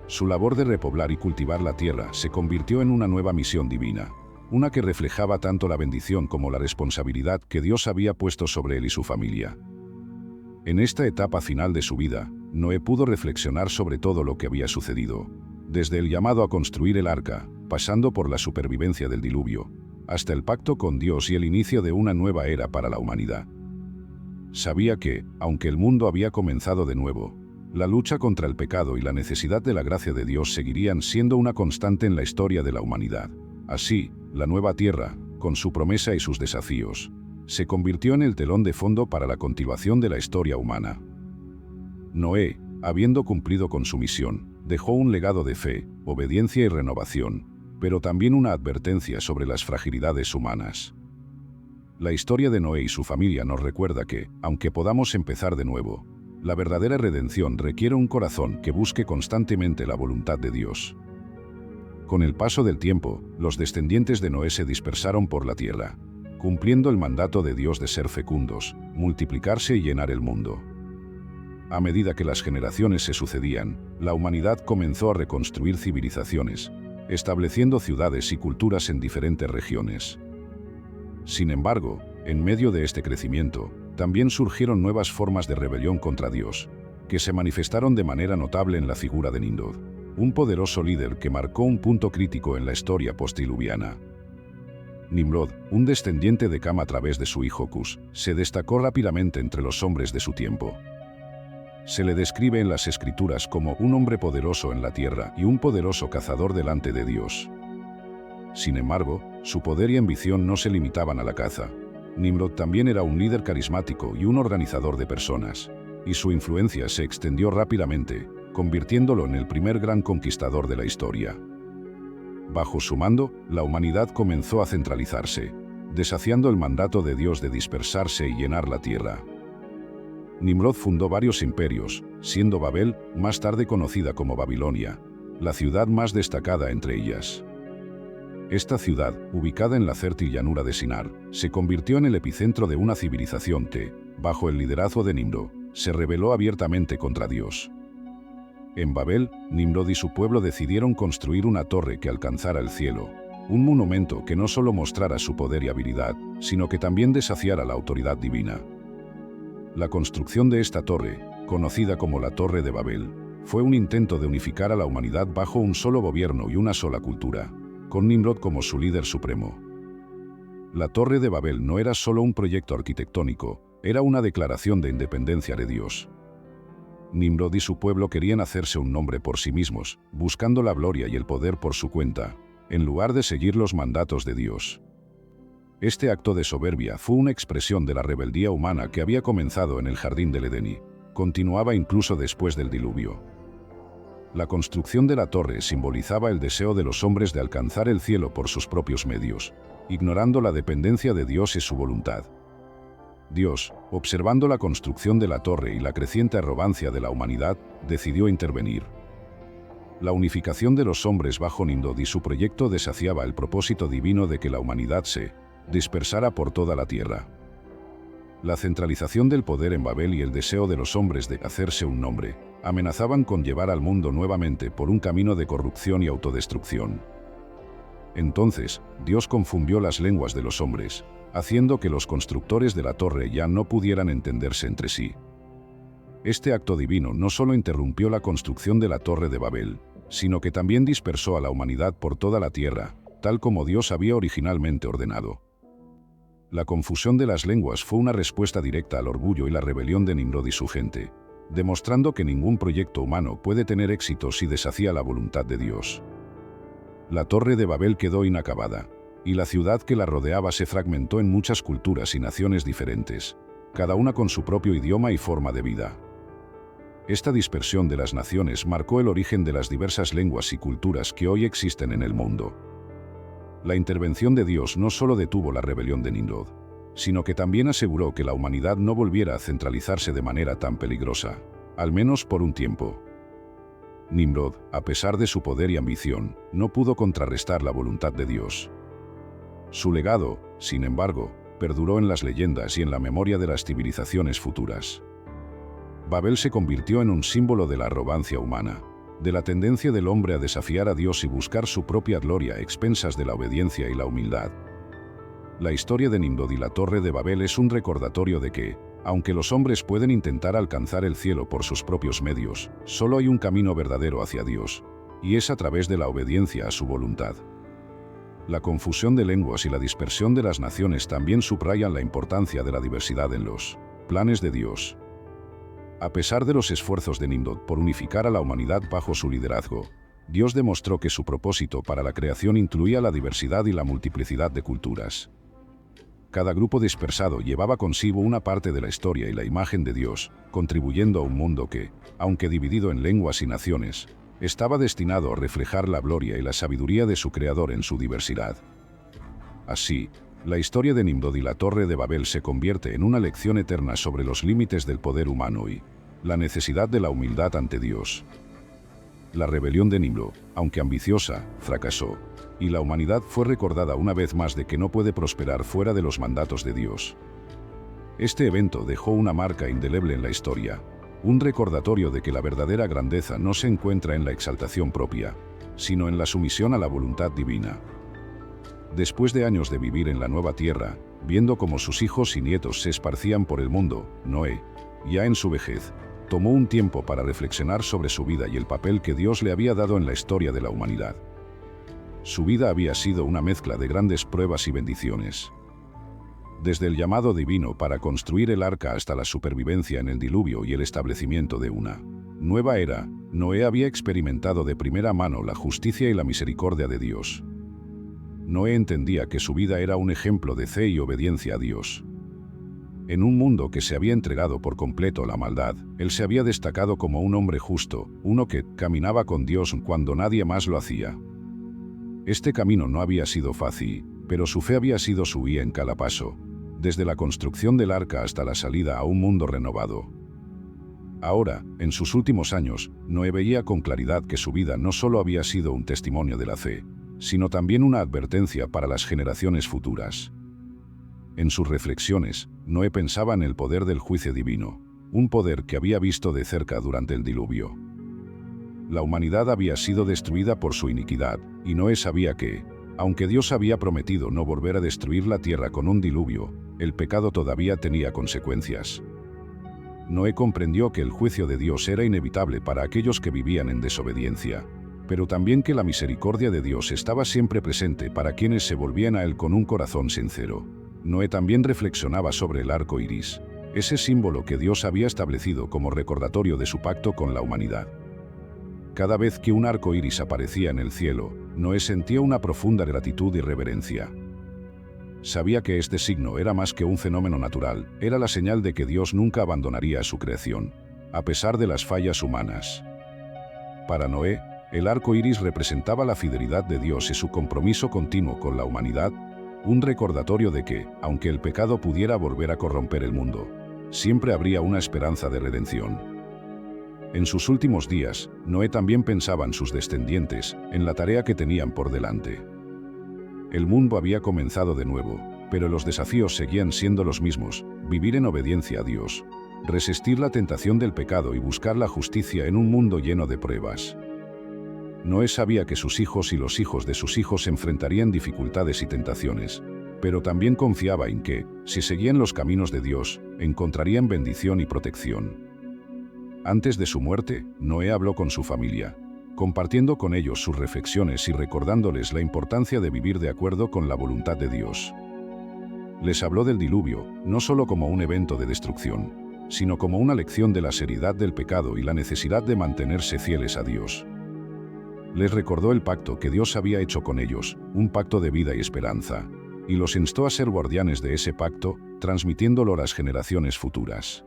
A: Su labor de repoblar y cultivar la tierra se convirtió en una nueva misión divina, una que reflejaba tanto la bendición como la responsabilidad que Dios había puesto sobre él y su familia. En esta etapa final de su vida, Noé pudo reflexionar sobre todo lo que había sucedido, desde el llamado a construir el arca, pasando por la supervivencia del diluvio, hasta el pacto con Dios y el inicio de una nueva era para la humanidad. Sabía que, aunque el mundo había comenzado de nuevo, la lucha contra el pecado y la necesidad de la gracia de Dios seguirían siendo una constante en la historia de la humanidad. Así, la nueva tierra, con su promesa y sus desafíos, se convirtió en el telón de fondo para la continuación de la historia humana. Noé, habiendo cumplido con su misión, dejó un legado de fe, obediencia y renovación, pero también una advertencia sobre las fragilidades humanas. La historia de Noé y su familia nos recuerda que, aunque podamos empezar de nuevo, la verdadera redención requiere un corazón que busque constantemente la voluntad de Dios. Con el paso del tiempo, los descendientes de Noé se dispersaron por la tierra, cumpliendo el mandato de Dios de ser fecundos, multiplicarse y llenar el mundo. A medida que las generaciones se sucedían, la humanidad comenzó a reconstruir civilizaciones, estableciendo ciudades y culturas en diferentes regiones. Sin embargo, en medio de este crecimiento, también surgieron nuevas formas de rebelión contra Dios, que se manifestaron de manera notable en la figura de Nimrod, un poderoso líder que marcó un punto crítico en la historia postdiluviana. Nimrod, un descendiente de Cam a través de su hijo Cus, se destacó rápidamente entre los hombres de su tiempo. Se le describe en las Escrituras como un hombre poderoso en la tierra y un poderoso cazador delante de Dios. Sin embargo, su poder y ambición no se limitaban a la caza. Nimrod también era un líder carismático y un organizador de personas, y su influencia se extendió rápidamente, convirtiéndolo en el primer gran conquistador de la historia. Bajo su mando, la humanidad comenzó a centralizarse, desafiando el mandato de Dios de dispersarse y llenar la tierra. Nimrod fundó varios imperios, siendo Babel, más tarde conocida como Babilonia, la ciudad más destacada entre ellas. Esta ciudad, ubicada en la fértil llanura de Sinar, se convirtió en el epicentro de una civilización que, bajo el liderazgo de Nimrod, se rebeló abiertamente contra Dios. En Babel, Nimrod y su pueblo decidieron construir una torre que alcanzara el cielo, un monumento que no solo mostrara su poder y habilidad, sino que también desafiara la autoridad divina. La construcción de esta torre, conocida como la Torre de Babel, fue un intento de unificar a la humanidad bajo un solo gobierno y una sola cultura, con Nimrod como su líder supremo. La Torre de Babel no era solo un proyecto arquitectónico, era una declaración de independencia de Dios. Nimrod y su pueblo querían hacerse un nombre por sí mismos, buscando la gloria y el poder por su cuenta, en lugar de seguir los mandatos de Dios. Este acto de soberbia fue una expresión de la rebeldía humana que había comenzado en el jardín del Edén y continuaba incluso después del diluvio. La construcción de la torre simbolizaba el deseo de los hombres de alcanzar el cielo por sus propios medios, ignorando la dependencia de Dios y su voluntad. Dios, observando la construcción de la torre y la creciente arrogancia de la humanidad, decidió intervenir. La unificación de los hombres bajo Nimrod y su proyecto desafiaba el propósito divino de que la humanidad se dispersara por toda la tierra. La centralización del poder en Babel y el deseo de los hombres de hacerse un nombre amenazaban con llevar al mundo nuevamente por un camino de corrupción y autodestrucción. Entonces, Dios confundió las lenguas de los hombres, haciendo que los constructores de la torre ya no pudieran entenderse entre sí. Este acto divino no solo interrumpió la construcción de la Torre de Babel, sino que también dispersó a la humanidad por toda la tierra, tal como Dios había originalmente ordenado. La confusión de las lenguas fue una respuesta directa al orgullo y la rebelión de Nimrod y su gente, demostrando que ningún proyecto humano puede tener éxito si desafía la voluntad de Dios. La Torre de Babel quedó inacabada, y la ciudad que la rodeaba se fragmentó en muchas culturas y naciones diferentes, cada una con su propio idioma y forma de vida. Esta dispersión de las naciones marcó el origen de las diversas lenguas y culturas que hoy existen en el mundo. La intervención de Dios no solo detuvo la rebelión de Nimrod, sino que también aseguró que la humanidad no volviera a centralizarse de manera tan peligrosa, al menos por un tiempo. Nimrod, a pesar de su poder y ambición, no pudo contrarrestar la voluntad de Dios. Su legado, sin embargo, perduró en las leyendas y en la memoria de las civilizaciones futuras. Babel se convirtió en un símbolo de la arrogancia humana, de la tendencia del hombre a desafiar a Dios y buscar su propia gloria a expensas de la obediencia y la humildad. La historia de Nimrod y la Torre de Babel es un recordatorio de que, aunque los hombres pueden intentar alcanzar el cielo por sus propios medios, solo hay un camino verdadero hacia Dios, y es a través de la obediencia a su voluntad. La confusión de lenguas y la dispersión de las naciones también subrayan la importancia de la diversidad en los planes de Dios. A pesar de los esfuerzos de Nimrod por unificar a la humanidad bajo su liderazgo, Dios demostró que su propósito para la creación incluía la diversidad y la multiplicidad de culturas. Cada grupo dispersado llevaba consigo una parte de la historia y la imagen de Dios, contribuyendo a un mundo que, aunque dividido en lenguas y naciones, estaba destinado a reflejar la gloria y la sabiduría de su Creador en su diversidad. Así, la historia de Nimrod y la Torre de Babel se convierte en una lección eterna sobre los límites del poder humano y la necesidad de la humildad ante Dios. La rebelión de Nimrod, aunque ambiciosa, fracasó, y la humanidad fue recordada una vez más de que no puede prosperar fuera de los mandatos de Dios. Este evento dejó una marca indeleble en la historia, un recordatorio de que la verdadera grandeza no se encuentra en la exaltación propia, sino en la sumisión a la voluntad divina. Después de años de vivir en la nueva tierra, viendo cómo sus hijos y nietos se esparcían por el mundo, Noé, ya en su vejez, tomó un tiempo para reflexionar sobre su vida y el papel que Dios le había dado en la historia de la humanidad. Su vida había sido una mezcla de grandes pruebas y bendiciones. Desde el llamado divino para construir el arca hasta la supervivencia en el diluvio y el establecimiento de una nueva era, Noé había experimentado de primera mano la justicia y la misericordia de Dios. Noé entendía que su vida era un ejemplo de fe y obediencia a Dios. En un mundo que se había entregado por completo a la maldad, él se había destacado como un hombre justo, uno que caminaba con Dios cuando nadie más lo hacía. Este camino no había sido fácil, pero su fe había sido su guía en cada paso, desde la construcción del arca hasta la salida a un mundo renovado. Ahora, en sus últimos años, Noé veía con claridad que su vida no solo había sido un testimonio de la fe, sino también una advertencia para las generaciones futuras. En sus reflexiones, Noé pensaba en el poder del juicio divino, un poder que había visto de cerca durante el diluvio. La humanidad había sido destruida por su iniquidad, y Noé sabía que, aunque Dios había prometido no volver a destruir la tierra con un diluvio, el pecado todavía tenía consecuencias. Noé comprendió que el juicio de Dios era inevitable para aquellos que vivían en desobediencia, pero también que la misericordia de Dios estaba siempre presente para quienes se volvían a Él con un corazón sincero. Noé también reflexionaba sobre el arco iris, ese símbolo que Dios había establecido como recordatorio de su pacto con la humanidad. Cada vez que un arco iris aparecía en el cielo, Noé sentía una profunda gratitud y reverencia. Sabía que este signo era más que un fenómeno natural, era la señal de que Dios nunca abandonaría a su creación, a pesar de las fallas humanas. Para Noé, el arco iris representaba la fidelidad de Dios y su compromiso continuo con la humanidad, un recordatorio de que, aunque el pecado pudiera volver a corromper el mundo, siempre habría una esperanza de redención. En sus últimos días, Noé también pensaba en sus descendientes, en la tarea que tenían por delante. El mundo había comenzado de nuevo, pero los desafíos seguían siendo los mismos: vivir en obediencia a Dios, resistir la tentación del pecado y buscar la justicia en un mundo lleno de pruebas. Noé sabía que sus hijos y los hijos de sus hijos enfrentarían dificultades y tentaciones, pero también confiaba en que, si seguían los caminos de Dios, encontrarían bendición y protección. Antes de su muerte, Noé habló con su familia, compartiendo con ellos sus reflexiones y recordándoles la importancia de vivir de acuerdo con la voluntad de Dios. Les habló del diluvio, no solo como un evento de destrucción, sino como una lección de la seriedad del pecado y la necesidad de mantenerse fieles a Dios. Les recordó el pacto que Dios había hecho con ellos, un pacto de vida y esperanza, y los instó a ser guardianes de ese pacto, transmitiéndolo a las generaciones futuras.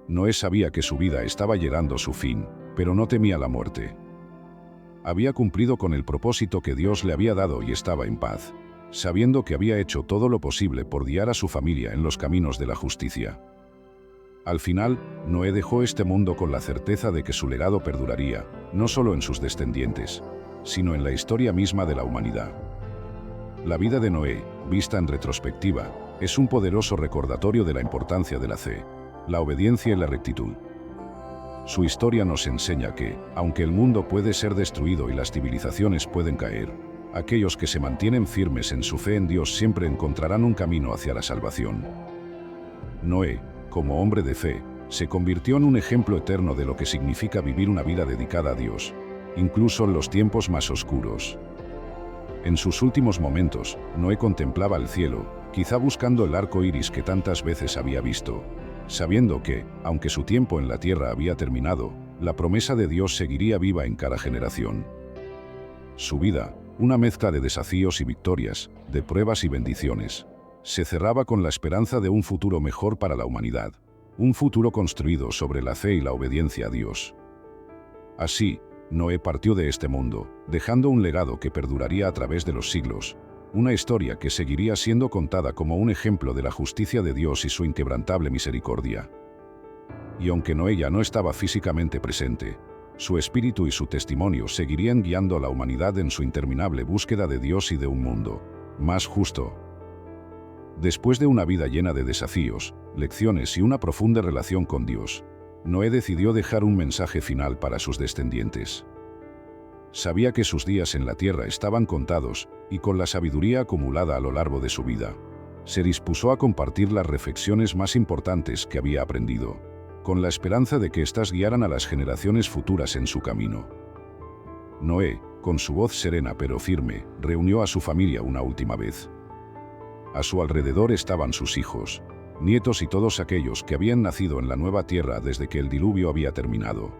A: Noé sabía que su vida estaba llegando a su fin, pero no temía la muerte. Había cumplido con el propósito que Dios le había dado y estaba en paz, sabiendo que había hecho todo lo posible por guiar a su familia en los caminos de la justicia. Al final, Noé dejó este mundo con la certeza de que su legado perduraría, no solo en sus descendientes, sino en la historia misma de la humanidad. La vida de Noé, vista en retrospectiva, es un poderoso recordatorio de la importancia de la fe, la obediencia y la rectitud. Su historia nos enseña que, aunque el mundo puede ser destruido y las civilizaciones pueden caer, aquellos que se mantienen firmes en su fe en Dios siempre encontrarán un camino hacia la salvación. Noé, como hombre de fe, se convirtió en un ejemplo eterno de lo que significa vivir una vida dedicada a Dios, incluso en los tiempos más oscuros. En sus últimos momentos, Noé contemplaba el cielo, quizá buscando el arco iris que tantas veces había visto, sabiendo que, aunque su tiempo en la tierra había terminado, la promesa de Dios seguiría viva en cada generación. Su vida, una mezcla de desafíos y victorias, de pruebas y bendiciones, se cerraba con la esperanza de un futuro mejor para la humanidad, un futuro construido sobre la fe y la obediencia a Dios. Así, Noé partió de este mundo, dejando un legado que perduraría a través de los siglos, una historia que seguiría siendo contada como un ejemplo de la justicia de Dios y su inquebrantable misericordia. Y aunque Noé ya no estaba físicamente presente, su espíritu y su testimonio seguirían guiando a la humanidad en su interminable búsqueda de Dios y de un mundo más justo. Después de una vida llena de desafíos, lecciones y una profunda relación con Dios, Noé decidió dejar un mensaje final para sus descendientes. Sabía que sus días en la tierra estaban contados, y con la sabiduría acumulada a lo largo de su vida, se dispuso a compartir las reflexiones más importantes que había aprendido, con la esperanza de que éstas guiaran a las generaciones futuras en su camino. Noé, con su voz serena pero firme, reunió a su familia una última vez. A su alrededor estaban sus hijos, nietos y todos aquellos que habían nacido en la nueva tierra desde que el diluvio había terminado.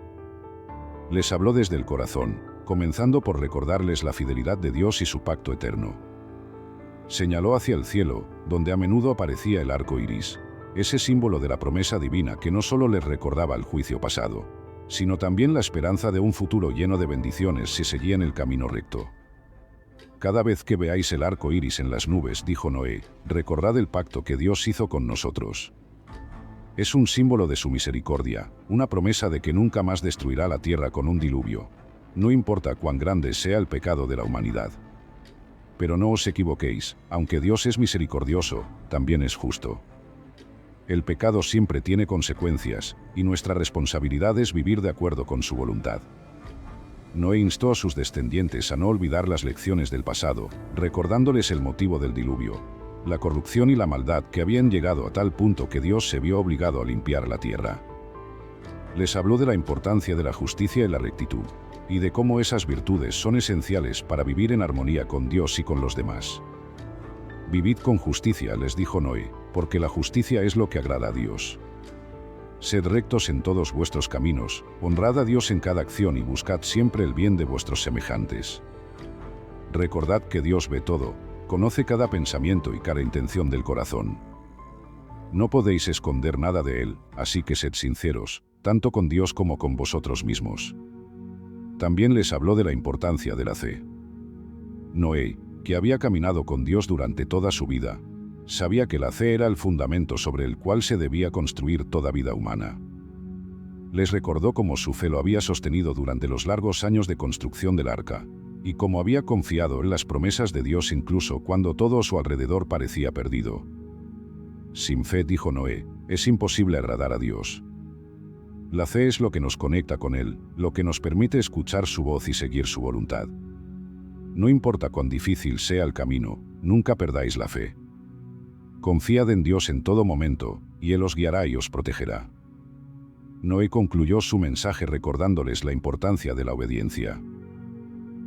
A: Les habló desde el corazón, comenzando por recordarles la fidelidad de Dios y su pacto eterno. Señaló hacia el cielo, donde a menudo aparecía el arco iris, ese símbolo de la promesa divina que no solo les recordaba el juicio pasado, sino también la esperanza de un futuro lleno de bendiciones si seguían el camino recto. Cada vez que veáis el arco iris en las nubes, dijo Noé, recordad el pacto que Dios hizo con nosotros. Es un símbolo de su misericordia, una promesa de que nunca más destruirá la tierra con un diluvio. No importa cuán grande sea el pecado de la humanidad. Pero no os equivoquéis, aunque Dios es misericordioso, también es justo. El pecado siempre tiene consecuencias, y nuestra responsabilidad es vivir de acuerdo con su voluntad. Noé instó a sus descendientes a no olvidar las lecciones del pasado, recordándoles el motivo del diluvio, la corrupción y la maldad que habían llegado a tal punto que Dios se vio obligado a limpiar la tierra. Les habló de la importancia de la justicia y la rectitud, y de cómo esas virtudes son esenciales para vivir en armonía con Dios y con los demás. Vivid con justicia, les dijo Noé, porque la justicia es lo que agrada a Dios. Sed rectos en todos vuestros caminos, honrad a Dios en cada acción y buscad siempre el bien de vuestros semejantes. Recordad que Dios ve todo, conoce cada pensamiento y cada intención del corazón. No podéis esconder nada de Él, así que sed sinceros, tanto con Dios como con vosotros mismos. También les habló de la importancia de la fe. Noé, que había caminado con Dios durante toda su vida, sabía que la fe era el fundamento sobre el cual se debía construir toda vida humana. Les recordó cómo su fe lo había sostenido durante los largos años de construcción del arca, y cómo había confiado en las promesas de Dios incluso cuando todo a su alrededor parecía perdido. Sin fe, dijo Noé, es imposible agradar a Dios. La fe es lo que nos conecta con Él, lo que nos permite escuchar su voz y seguir su voluntad. No importa cuán difícil sea el camino, nunca perdáis la fe. Confiad en Dios en todo momento, y Él os guiará y os protegerá. Noé concluyó su mensaje recordándoles la importancia de la obediencia.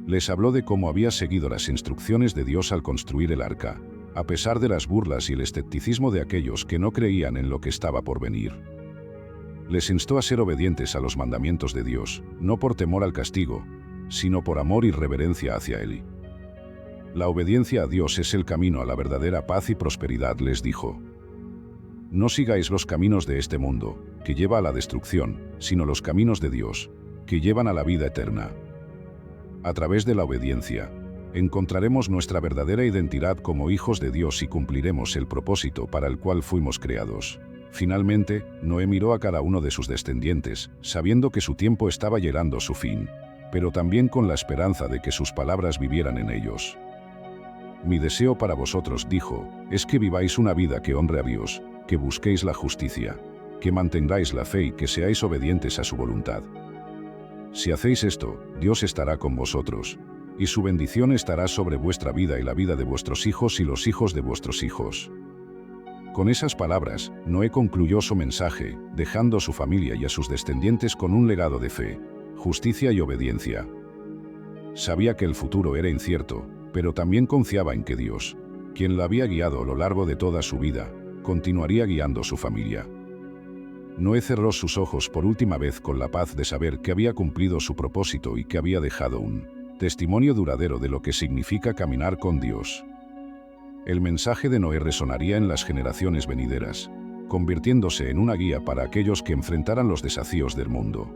A: Les habló de cómo había seguido las instrucciones de Dios al construir el arca, a pesar de las burlas y el escepticismo de aquellos que no creían en lo que estaba por venir. Les instó a ser obedientes a los mandamientos de Dios, no por temor al castigo, sino por amor y reverencia hacia Él. La obediencia a Dios es el camino a la verdadera paz y prosperidad, les dijo. No sigáis los caminos de este mundo, que lleva a la destrucción, sino los caminos de Dios, que llevan a la vida eterna. A través de la obediencia, encontraremos nuestra verdadera identidad como hijos de Dios y cumpliremos el propósito para el cual fuimos creados. Finalmente, Noé miró a cada uno de sus descendientes, sabiendo que su tiempo estaba llegando a su fin, pero también con la esperanza de que sus palabras vivieran en ellos. Mi deseo para vosotros, dijo, es que viváis una vida que honre a Dios, que busquéis la justicia, que mantengáis la fe y que seáis obedientes a su voluntad. Si hacéis esto, Dios estará con vosotros, y su bendición estará sobre vuestra vida y la vida de vuestros hijos y los hijos de vuestros hijos. Con esas palabras, Noé concluyó su mensaje, dejando a su familia y a sus descendientes con un legado de fe, justicia y obediencia. Sabía que el futuro era incierto, pero también confiaba en que Dios, quien la había guiado a lo largo de toda su vida, continuaría guiando a su familia. Noé cerró sus ojos por última vez con la paz de saber que había cumplido su propósito y que había dejado un testimonio duradero de lo que significa caminar con Dios. El mensaje de Noé resonaría en las generaciones venideras, convirtiéndose en una guía para aquellos que enfrentaran los desafíos del mundo.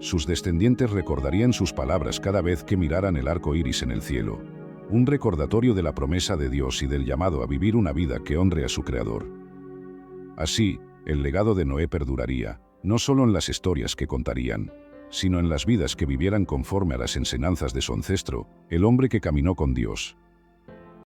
A: Sus descendientes recordarían sus palabras cada vez que miraran el arco iris en el cielo, un recordatorio de la promesa de Dios y del llamado a vivir una vida que honre a su Creador. Así, el legado de Noé perduraría, no solo en las historias que contarían, sino en las vidas que vivieran conforme a las enseñanzas de su ancestro, el hombre que caminó con Dios.